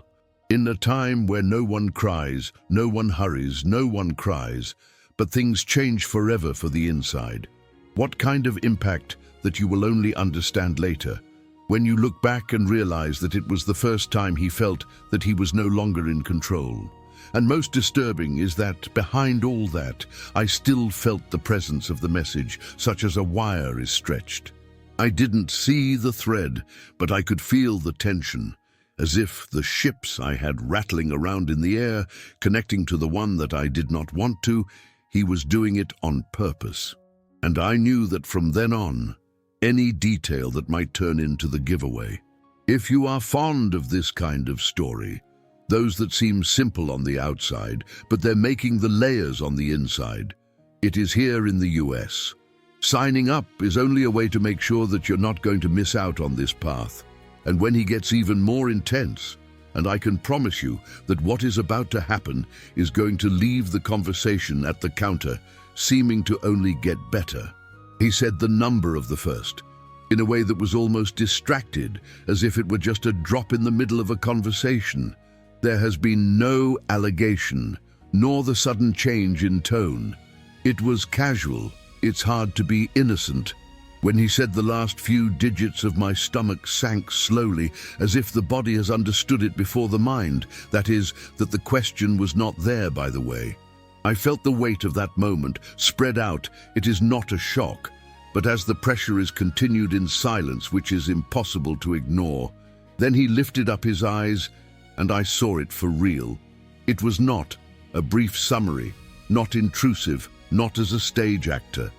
In a time where no one cries, no one hurries, no one cries, but things change forever for the inside. What kind of impact that you will only understand later, when you look back and realize that it was the first time he felt that he was no longer in control. And most disturbing is that behind all that, I still felt the presence of the message, such as a wire is stretched. I didn't see the thread, but I could feel the tension, as if the ships I had rattling around in the air, connecting to the one that I did not want to, he was doing it on purpose. And I knew that from then on, any detail that might turn into the giveaway. If you are fond of this kind of story, those that seem simple on the outside, but they're making the layers on the inside, it is here in the US. Signing up is only a way to make sure that you're not going to miss out on this path. And when he gets even more intense, and I can promise you that what is about to happen is going to leave the conversation at the counter seeming to only get better. He said the number of the first, in a way that was almost distracted, as if it were just a drop in the middle of a conversation. There has been no allegation nor the sudden change in tone. It was casual. It's hard to be innocent. When he said the last few digits of my stomach sank slowly, as if the body has understood it before the mind. That is, that the question was not there, by the way. I felt the weight of that moment spread out. It is not a shock, but as the pressure is continued in silence, which is impossible to ignore. Then he lifted up his eyes, and I saw it for real. It was not a brief summary, not intrusive, not as a stage actor.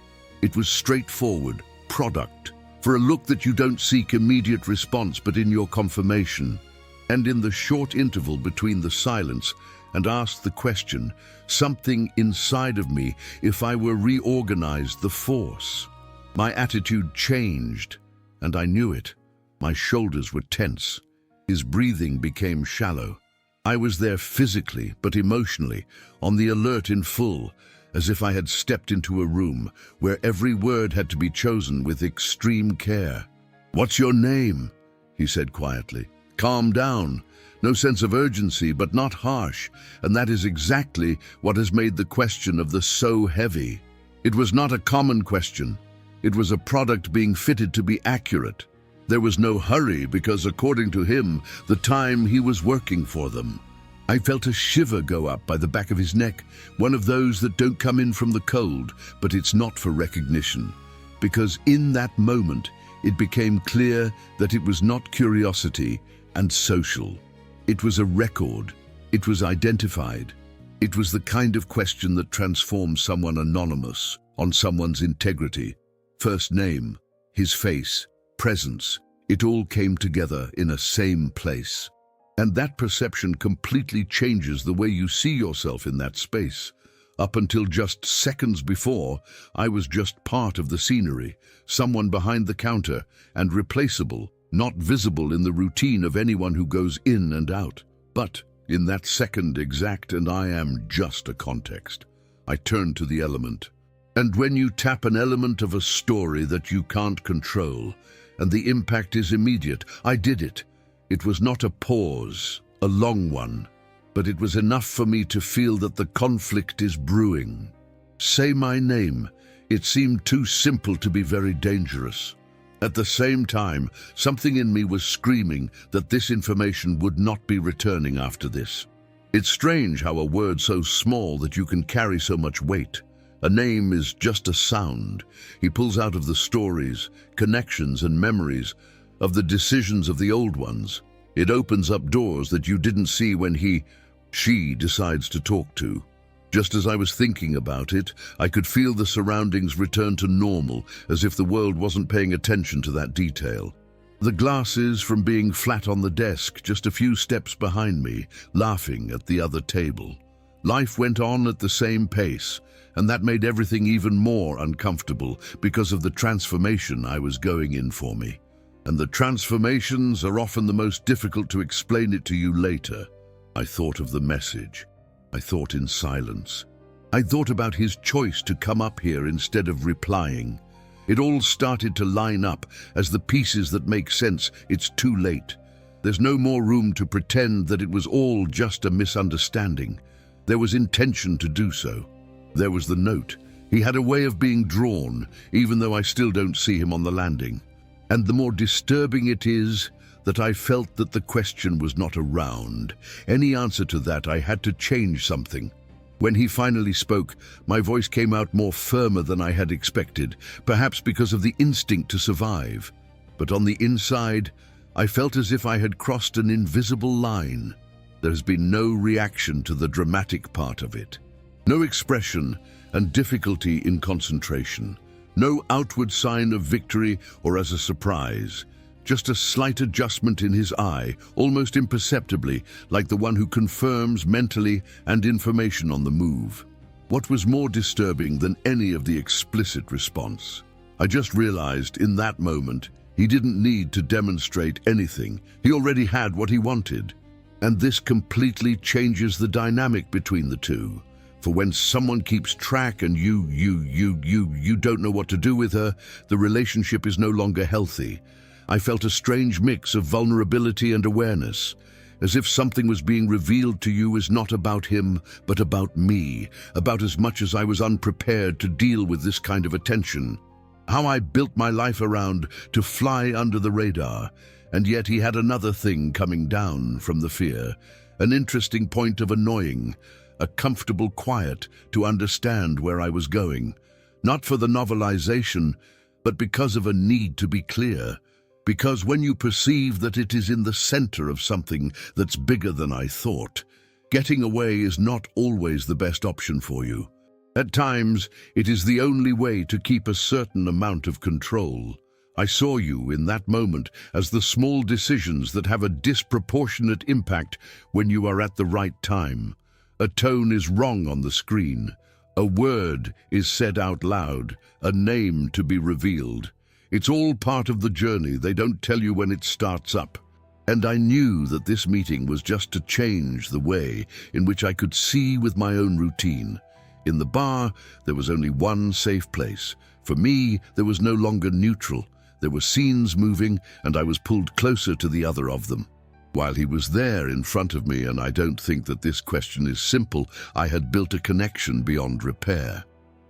It was straightforward, product, for a look that you don't seek immediate response but in your confirmation. And in the short interval between the silence and asked the question, something inside of me, if I were reorganized the force. My attitude changed, and I knew it. My shoulders were tense. His breathing became shallow. I was there physically, but emotionally, on the alert in full, as if I had stepped into a room where every word had to be chosen with extreme care. "What's your name?" he said quietly. Calm down. No sense of urgency, but not harsh, and that is exactly what has made the question of the so heavy. It was not a common question. It was a product being fitted to be accurate. There was no hurry because, according to him, the time he was working for them. I felt a shiver go up by the back of his neck, one of those that don't come in from the cold, but it's not for recognition. Because in that moment, it became clear that it was not curiosity and social. It was a record. It was identified. It was the kind of question that transforms someone anonymous on someone's integrity. First name, his face, presence, it all came together in a same place. And that perception completely changes the way you see yourself in that space. Up until just seconds before, I was just part of the scenery, someone behind the counter, and replaceable, not visible in the routine of anyone who goes in and out. But in that second exact, and I am just a context, I turned to the element. And when you tap an element of a story that you can't control, and the impact is immediate, I did it. It was not a pause, a long one, but it was enough for me to feel that the conflict is brewing. Say my name. It seemed too simple to be very dangerous. At the same time, something in me was screaming that this information would not be returning after this. It's strange how a word so small that you can carry so much weight. A name is just a sound. He pulls out of the stories, connections and memories of the decisions of the old ones. It opens up doors that you didn't see when she decides to talk to. Just as I was thinking about it, I could feel the surroundings return to normal, as if the world wasn't paying attention to that detail. The glasses from being flat on the desk just a few steps behind me, laughing at the other table. Life went on at the same pace, and that made everything even more uncomfortable because of the transformation I was going in for me. And the transformations are often the most difficult to explain it to you later. I thought of the message. I thought in silence. I thought about his choice to come up here instead of replying. It all started to line up as the pieces that make sense. It's too late. There's no more room to pretend that it was all just a misunderstanding. There was intention to do so. There was the note. He had a way of being drawn, even though I still don't see him on the landing. And the more disturbing it is that I felt that the question was not around. Any answer to that, I had to change something. When he finally spoke, my voice came out more firmer than I had expected, perhaps because of the instinct to survive. But on the inside, I felt as if I had crossed an invisible line. There's been no reaction to the dramatic part of it. No expression and difficulty in concentration. No outward sign of victory or as a surprise. Just a slight adjustment in his eye, almost imperceptibly, like the one who confirms mentally and information on the move. What was more disturbing than any of the explicit response? I just realized in that moment he didn't need to demonstrate anything. He already had what he wanted. And this completely changes the dynamic between the two. For when someone keeps track and you don't know what to do with her, the relationship is no longer healthy. I felt a strange mix of vulnerability and awareness, as if something was being revealed to you is not about him, but about me, about as much as I was unprepared to deal with this kind of attention. How I built my life around to fly under the radar, and yet he had another thing coming down from the fear, an interesting point of annoying, a comfortable quiet to understand where I was going, not for the novelization, but because of a need to be clear. Because when you perceive that it is in the center of something that's bigger than I thought, getting away is not always the best option for you. At times, it is the only way to keep a certain amount of control. I saw you in that moment as the small decisions that have a disproportionate impact when you are at the right time. A tone is wrong on the screen. A word is said out loud, a name to be revealed. It's all part of the journey. They don't tell you when it starts up. And I knew that this meeting was just to change the way in which I could see with my own routine. In the bar, there was only one safe place. For me, there was no longer neutral. There were scenes moving, and I was pulled closer to the other of them. While he was there in front of me, and I don't think that this question is simple, I had built a connection beyond repair.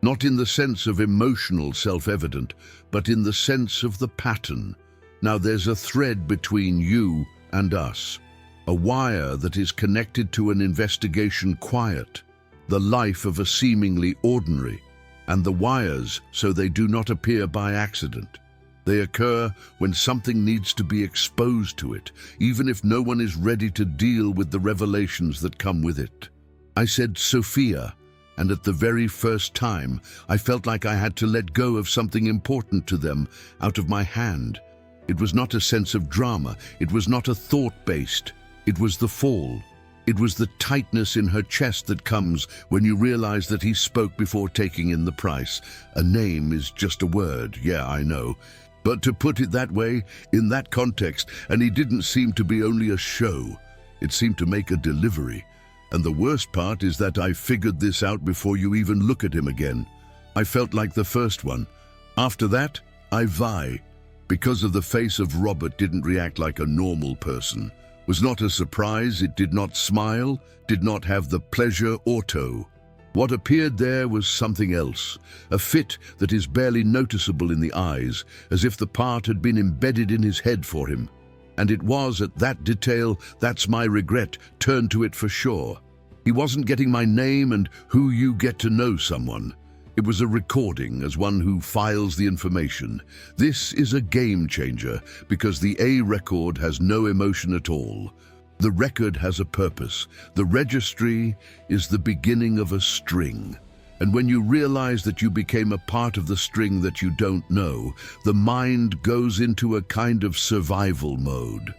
Not in the sense of emotional self-evident, but in the sense of the pattern. Now there's a thread between you and us, a wire that is connected to an investigation quiet, the life of a seemingly ordinary, and the wires so they do not appear by accident. They occur when something needs to be exposed to it, even if no one is ready to deal with the revelations that come with it. I said, Sophia, and at the very first time, I felt like I had to let go of something important to them out of my hand. It was not a sense of drama. It was not a thought-based. It was the fall. It was the tightness in her chest that comes when you realize that he spoke before taking in the price. A name is just a word, yeah, I know. But to put it that way, in that context, and he didn't seem to be only a show. It seemed to make a delivery. And the worst part is that I figured this out before you even look at him again. I felt like the first one. After that, I vie. Because of the face of Robert didn't react like a normal person. Was not a surprise, it did not smile, did not have the pleasure auto. What appeared there was something else, a fit that is barely noticeable in the eyes, as if the part had been embedded in his head for him. And it was at that detail, that's my regret, turned to it for sure. He wasn't getting my name and who you get to know someone. It was a recording as one who files the information. This is a game changer because the A record has no emotion at all. The record has a purpose. The registry is the beginning of a string. And when you realize that you became a part of the string that you don't know, the mind goes into a kind of survival mode.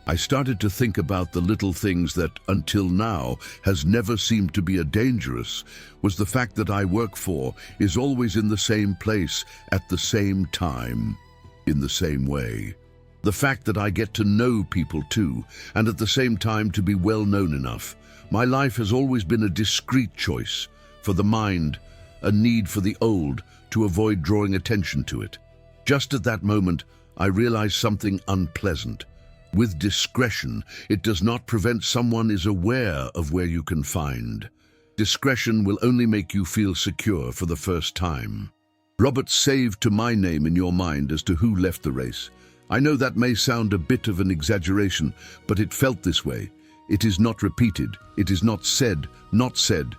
I started to think about the little things that, until now, has never seemed to be a dangerous, was the fact that I work for is always in the same place, at the same time, in the same way. The fact that I get to know people too, and at the same time to be well known enough. My life has always been a discrete choice. For the mind, a need for the old to avoid drawing attention to it. Just at that moment, I realized something unpleasant. With discretion, it does not prevent someone is aware of where you can find. Discretion will only make you feel secure for the first time. Robert saved to my name in your mind as to who left the race. I know that may sound a bit of an exaggeration, but it felt this way. It is not repeated. It is not said, not said.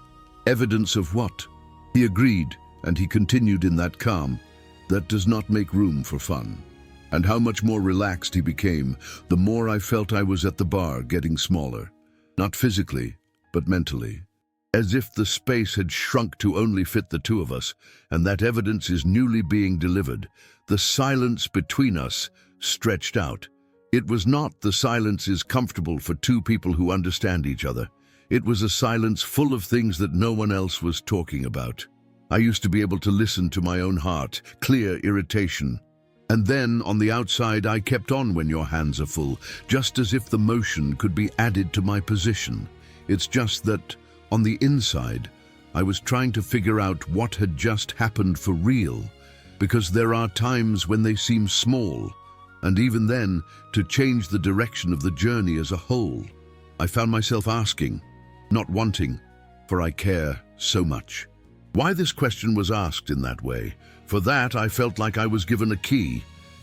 Evidence of what? He agreed, and he continued in that calm. That does not make room for fun. And how much more relaxed he became, the more I felt I was at the bar getting smaller. Not physically, but mentally. As if the space had shrunk to only fit the two of us, and that evidence is newly being delivered. The silence between us stretched out. It was not the silence is comfortable for two people who understand each other. It was a silence full of things that no one else was talking about. I used to be able to listen to my own heart, clear irritation. And then, on the outside, I kept on when your hands are full, just as if the motion could be added to my position. It's just that, on the inside, I was trying to figure out what had just happened for real, because there are times when they seem small, and even then, to change the direction of the journey as a whole. I found myself asking, not wanting, for I care so much. Why this question was asked in that way? For that, I felt like I was given a key,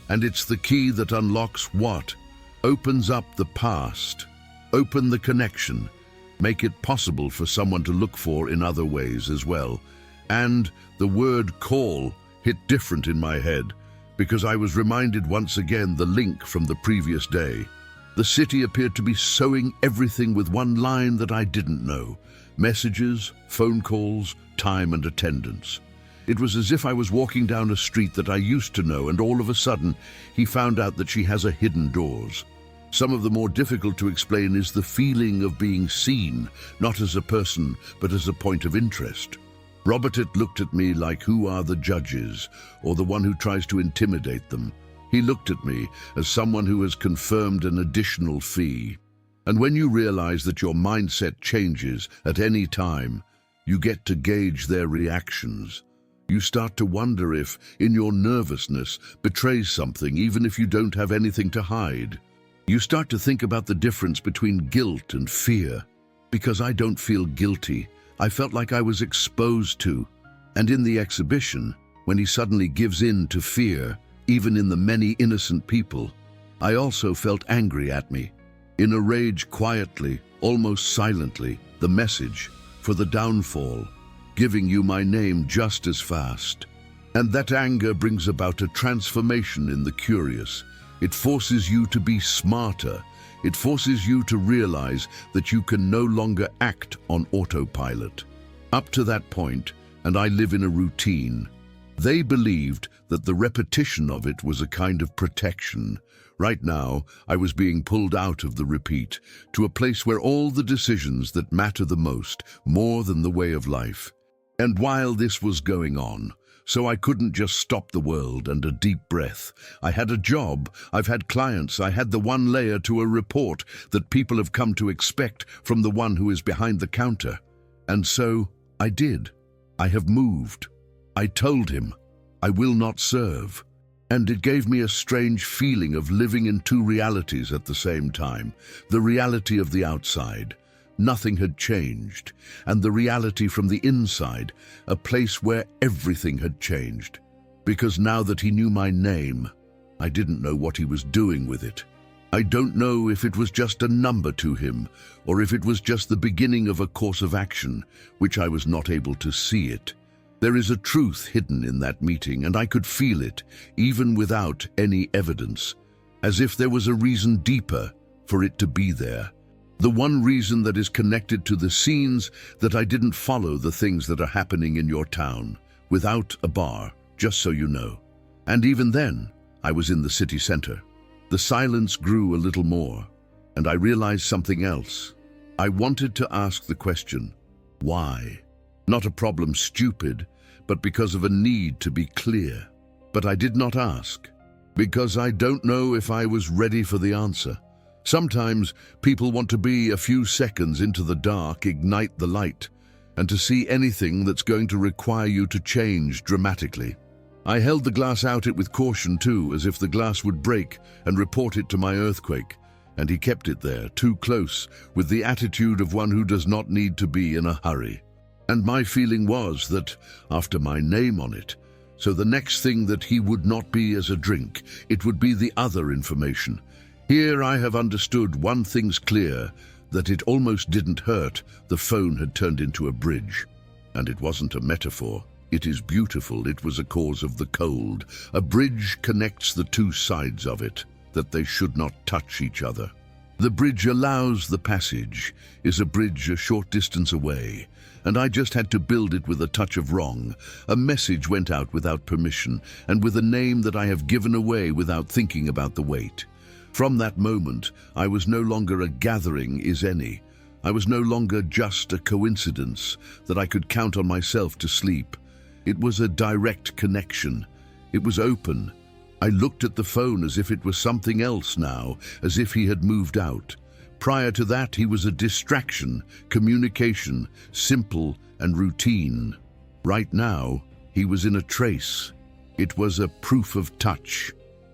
and it's the key that unlocks what? Opens up the past, open the connection, make it possible for someone to look for in other ways as well. And the word call hit different in my head, because I was reminded once again the link from the previous day. The city appeared to be sewing everything with one line that I didn't know. Messages, phone calls, time and attendance. It was as if I was walking down a street that I used to know, and all of a sudden he found out that she has a hidden doors. Some of the more difficult to explain is the feeling of being seen, not as a person, but as a point of interest. Robert looked at me like, who are the judges, or the one who tries to intimidate them? He looked at me as someone who has confirmed an additional fee. And when you realize that your mindset changes at any time, you get to gauge their reactions. You start to wonder if, in your nervousness, betrays something even if you don't have anything to hide. You start to think about the difference between guilt and fear. Because I don't feel guilty, I felt like I was exposed to. And in the exhibition, when he suddenly gives in to fear, even in the many innocent people, I also felt angry at me. In a rage, quietly, almost silently, the message for the downfall, giving you my name just as fast. And that anger brings about a transformation in the curious. It forces you to be smarter. It forces you to realize that you can no longer act on autopilot. Up to that point, and I live in a routine, they believed that the repetition of it was a kind of protection. Right now, I was being pulled out of the repeat to a place where all the decisions that matter the most, more than the way of life. And while this was going on, so I couldn't just stop the world and a deep breath. I had a job, I've had clients, I had the one layer to a report that people have come to expect from the one who is behind the counter. And so I did. I have moved. I told him, I will not serve. And it gave me a strange feeling of living in two realities at the same time. The reality of the outside, nothing had changed, and the reality from the inside, a place where everything had changed. Because now that he knew my name, I didn't know what he was doing with it. I don't know if it was just a number to him, or if it was just the beginning of a course of action, which I was not able to see it. There is a truth hidden in that meeting, and I could feel it, even without any evidence, as if there was a reason deeper for it to be there. The one reason that is connected to the scenes that I didn't follow the things that are happening in your town, without a bar, just so you know. And even then, I was in the city center. The silence grew a little more, and I realized something else. I wanted to ask the question, why? Not a problem stupid, but because of a need to be clear. But I did not ask, because I don't know if I was ready for the answer. Sometimes people want to be a few seconds into the dark, ignite the light, and to see anything that's going to require you to change dramatically. I held the glass out with caution too, as if the glass would break and report it to my earthquake, and he kept it there, too close, with the attitude of one who does not need to be in a hurry. And my feeling was that, after my name on it, so the next thing that he would not be as a drink, it would be the other information. Here I have understood one thing's clear, that it almost didn't hurt. The phone had turned into a bridge. And it wasn't a metaphor. It is beautiful. It was a cause of the cold. A bridge connects the two sides of it, that they should not touch each other. The bridge allows the passage, is a bridge a short distance away, and I just had to build it with a touch of wrong. A message went out without permission, and with a name that I have given away without thinking about the weight. From that moment, I was no longer a gathering is any. I was no longer just a coincidence that I could count on myself to sleep. It was a direct connection. It was open. I looked at the phone as if it was something else now, as if he had moved out. Prior to that, he was a distraction, communication, simple and routine. Right now, he was in a trace. It was a proof of touch.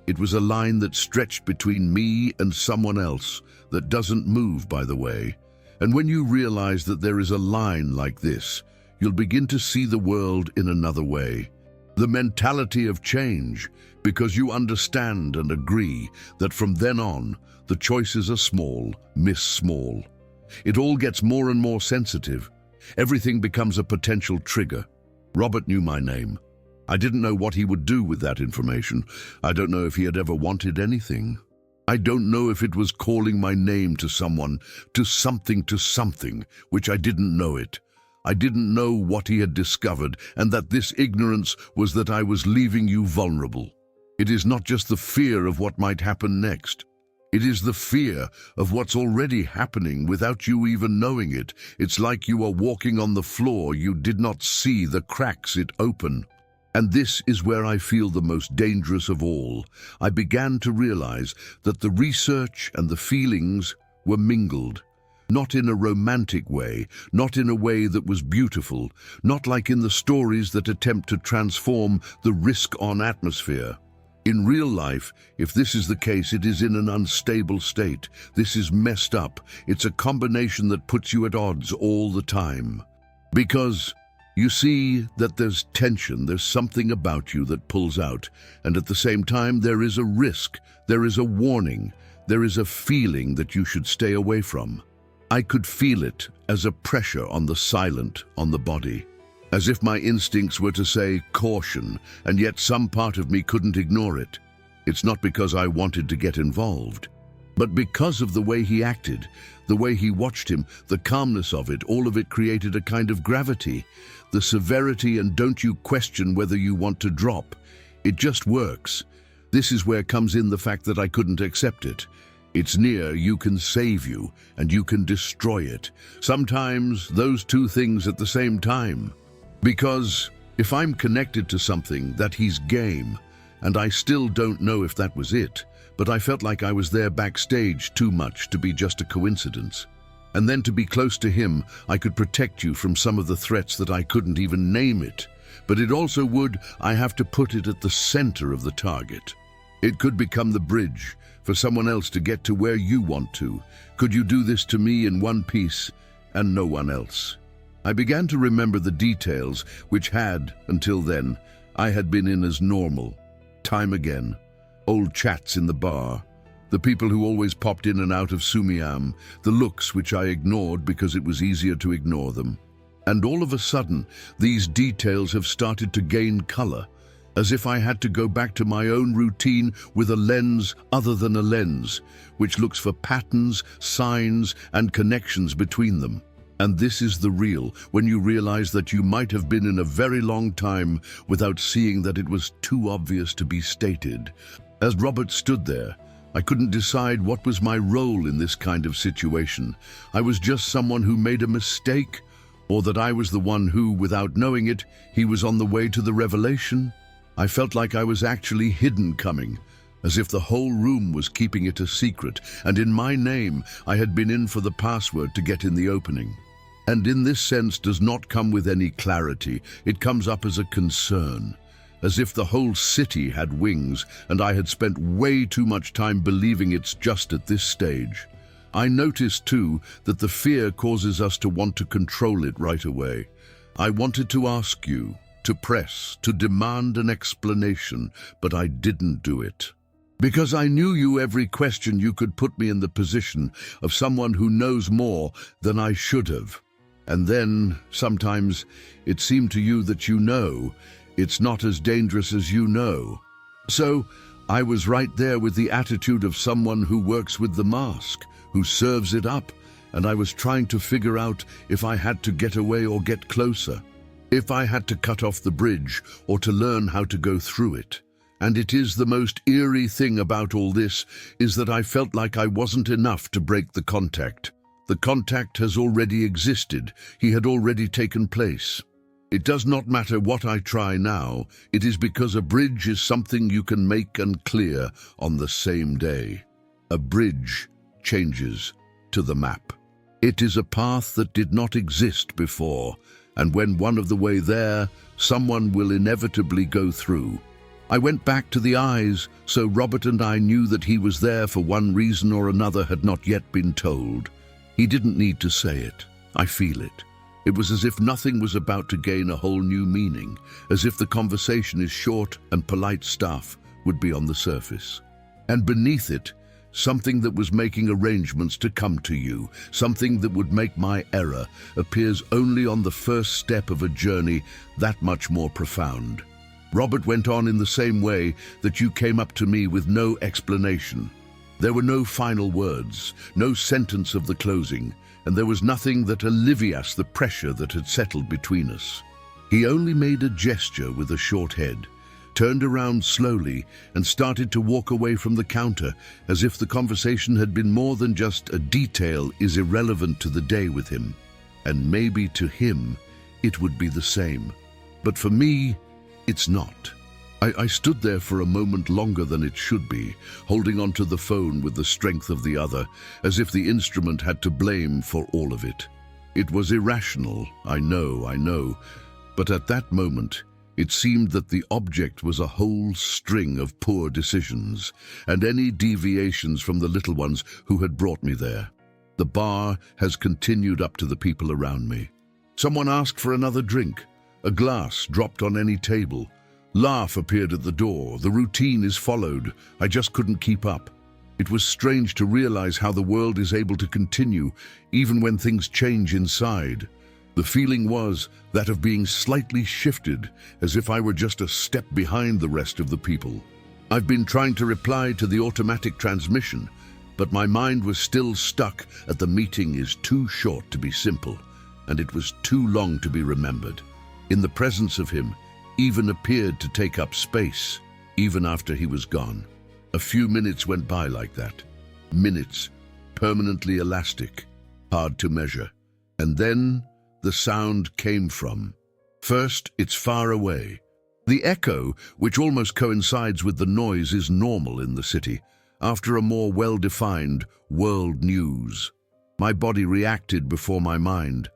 It was a line that stretched between me and someone else, that doesn't move, by the way. And when you realize that there is a line like this, you'll begin to see the world in another way. The mentality of change, because you understand and agree that from then on, the choices are small, miss small. It all gets more and more sensitive. Everything becomes a potential trigger. Robert knew my name. I didn't know what he would do with that information. I don't know if he had ever wanted anything. I don't know if it was calling my name to someone, to something, which I didn't know it. I didn't know what he had discovered, and that this ignorance was that I was leaving you vulnerable. It is not just the fear of what might happen next. It is the fear of what's already happening without you even knowing it. It's like you are walking on the floor, you did not see the cracks it open. And this is where I feel the most dangerous of all. I began to realize that the research and the feelings were mingled. Not in a romantic way, not in a way that was beautiful, not like in the stories that attempt to transform the risk-on atmosphere. In real life, if this is the case, it is in an unstable state. This is messed up. It's a combination that puts you at odds all the time. Because you see that there's tension, there's something about you that pulls out, and at the same time there is a risk, there is a warning, there is a feeling that you should stay away from. I could feel it as a pressure on the silent, on the body. As if my instincts were to say caution, and yet some part of me couldn't ignore it. It's not because I wanted to get involved, but because of the way he acted, the way he watched him, the calmness of it, all of it created a kind of gravity. The severity and don't you question whether you want to drop. It just works. This is where comes in the fact that I couldn't accept it. It's near, you can save you, and you can destroy it. Sometimes those two things at the same time. Because if I'm connected to something, that he's game, and I still don't know if that was it, but I felt like I was there backstage too much to be just a coincidence. And then to be close to him, I could protect you from some of the threats that I couldn't even name it. But it also would, I have to put it at the center of the target. It could become the bridge for someone else to get to where you want to. Could you do this to me in one piece and no one else? I began to remember the details which had, until then, I had been in as normal. Time again. Old chats in the bar. The people who always popped in and out of Sumiam. The looks which I ignored because it was easier to ignore them. And all of a sudden, these details have started to gain color, as if I had to go back to my own routine with a lens other than a lens, which looks for patterns, signs, and connections between them. And this is the real, when you realize that you might have been in a very long time without seeing that it was too obvious to be stated. As Robert stood there, I couldn't decide what was my role in this kind of situation. I was just someone who made a mistake, or that I was the one who, without knowing it, he was on the way to the revelation. I felt like I was actually hidden coming, as if the whole room was keeping it a secret, and in my name I had been in for the password to get in the opening. And in this sense does not come with any clarity. It comes up as a concern, as if the whole city had wings and I had spent way too much time believing it's just at this stage. I noticed too that the fear causes us to want to control it right away. I wanted to ask you, to press, to demand an explanation, but I didn't do it. Because I knew you every question you could put me in the position of someone who knows more than I should have. And then, sometimes, it seemed to you that you know, it's not as dangerous as you know. So, I was right there with the attitude of someone who works with the mask, who serves it up, and I was trying to figure out if I had to get away or get closer, if I had to cut off the bridge or to learn how to go through it. And it is the most eerie thing about all this, is that I felt like I wasn't enough to break the contact. The contact has already existed. He had already taken place. It does not matter what I try now. It is because a bridge is something you can make and clear on the same day. A bridge changes to the map. It is a path that did not exist before, and when one of the way there, someone will inevitably go through. I went back to the eyes, so Robert and I knew that he was there for one reason or another had not yet been told. He didn't need to say it. I feel it. It was as if nothing was about to gain a whole new meaning, as if the conversation is short and polite stuff would be on the surface. And beneath it, something that was making arrangements to come to you, something that would make my error, appears only on the first step of a journey that much more profound. Robert went on in the same way that you came up to me with no explanation. There were no final words, no sentence of the closing, and there was nothing that alleviated the pressure that had settled between us. He only made a gesture with a short head, turned around slowly, and started to walk away from the counter, as if the conversation had been more than just a detail is irrelevant to the day with him. And maybe to him, it would be the same. But for me, it's not. I stood there for a moment longer than it should be, holding onto the phone with the strength of the other, as if the instrument had to blame for all of it. It was irrational, I know, but at that moment, it seemed that the object was a whole string of poor decisions, and any deviations from the little ones who had brought me there. The bar has continued up to the people around me. Someone asked for another drink. A glass dropped on any table. Laugh appeared at the door. The routine is followed. I just couldn't keep up. It was strange to realize how the world is able to continue, even when things change inside. The feeling was that of being slightly shifted, as if I were just a step behind the rest of the people. I've been trying to reply to the automatic transmission, but my mind was still stuck at the meeting is too short to be simple, and it was too long to be remembered. In the presence of him, even appeared to take up space, even after he was gone. A few minutes went by like that. Minutes, permanently elastic, hard to measure. And then the sound came from. First, it's far away. The echo, which almost coincides with the noise, is normal in the city, after a more well-defined world news. My body reacted before my mind.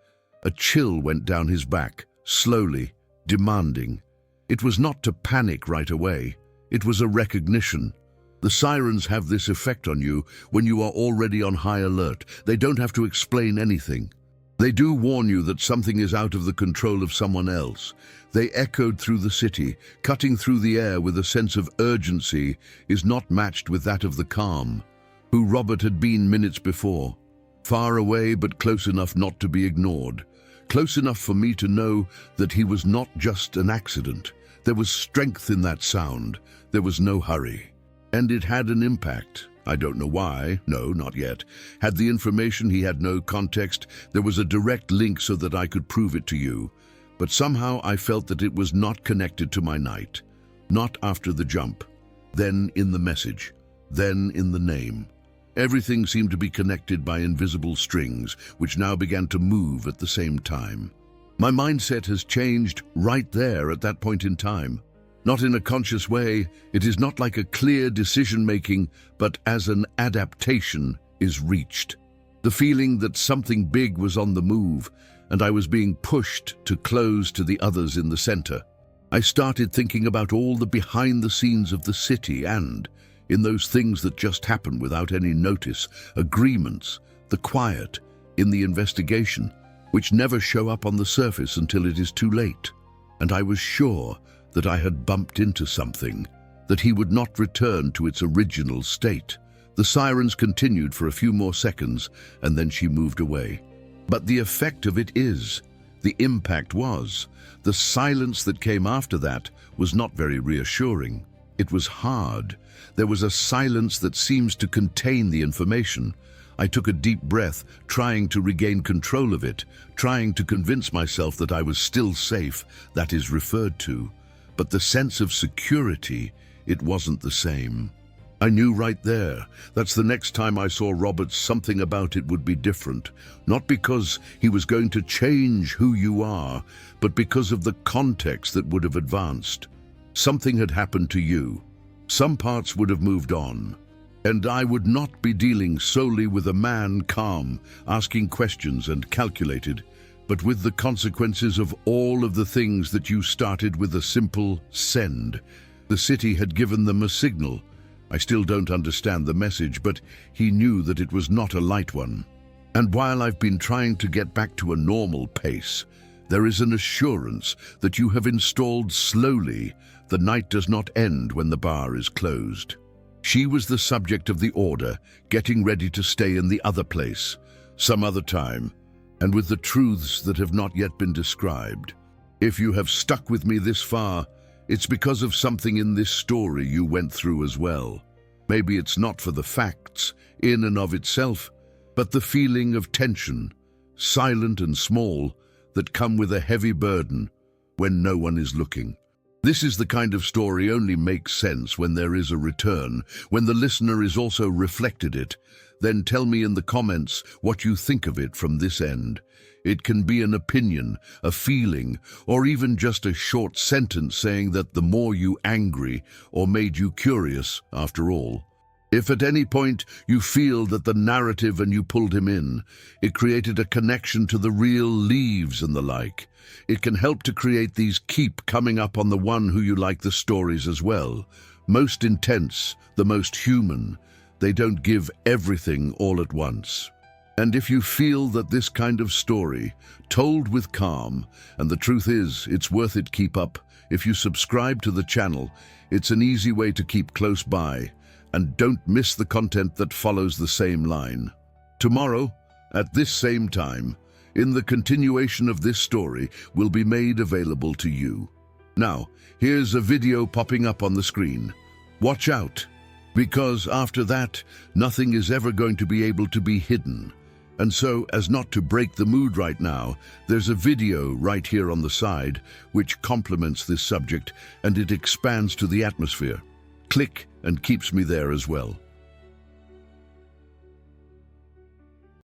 A chill went down his back, slowly, demanding. It was not to panic right away. It was a recognition. The sirens have this effect on you when you are already on high alert. They don't have to explain anything. They do warn you that something is out of the control of someone else. They echoed through the city, cutting through the air with a sense of urgency is not matched with that of the calm, who Robert had been minutes before. Far away but close enough not to be ignored. Close enough for me to know that he was not just an accident. There was strength in that sound. There was no hurry. And it had an impact. I don't know why. No, not yet. Had the information, he had no context. There was a direct link so that I could prove it to you. But somehow I felt that it was not connected to my night. Not after the jump. Then in the message. Then in the name. Everything seemed to be connected by invisible strings, which now began to move at the same time. My mindset has changed right there at that point in time. Not in a conscious way, it is not like a clear decision-making, but as an adaptation is reached. The feeling that something big was on the move, and I was being pushed to close to the others in the center. I started thinking about all the behind the scenes of the city and, in those things that just happen without any notice, agreements, the quiet, in the investigation, which never show up on the surface until it is too late. And I was sure that I had bumped into something, that he would not return to its original state. The sirens continued for a few more seconds, and then she moved away. But the effect of it is, the impact was, the silence that came after that was not very reassuring. It was hard. There was a silence that seems to contain the information. I took a deep breath, trying to regain control of it, trying to convince myself that I was still safe, that is referred to. But the sense of security, it wasn't the same. I knew right there, that's the next time I saw Robert, something about it would be different. Not because he was going to change who you are, but because of the context that would have advanced. Something had happened to you. Some parts would have moved on. And I would not be dealing solely with a man calm, asking questions and calculated, but with the consequences of all of the things that you started with a simple send. The city had given them a signal. I still don't understand the message, but he knew that it was not a light one. And while I've been trying to get back to a normal pace, there is an assurance that you have installed slowly. The night does not end when the bar is closed. She was the subject of the order, getting ready to stay in the other place, some other time, and with the truths that have not yet been described. If you have stuck with me this far, it's because of something in this story you went through as well. Maybe it's not for the facts, in and of itself, but the feeling of tension, silent and small, that come with a heavy burden when no one is looking. This is the kind of story only makes sense when there is a return, when the listener is also reflected it. Then tell me in the comments what you think of it from this end. It can be an opinion, a feeling, or even just a short sentence saying that the more you angry or made you curious after all. If at any point you feel that the narrative and you pulled him in, it created a connection to the real leaves and the like. It can help to create these keep coming up on the one who you like the stories as well. Most intense, the most human. They don't give everything all at once. And if you feel that this kind of story, told with calm, and the truth is, it's worth it, keep up. If you subscribe to the channel, it's an easy way to keep close by, and don't miss the content that follows the same line. Tomorrow, at this same time, in the continuation of this story, will be made available to you. Now, here's a video popping up on the screen. Watch out, because after that, nothing is ever going to be able to be hidden. And so, as not to break the mood right now, there's a video right here on the side which complements this subject, and it expands to the atmosphere. Click and keeps me there as well.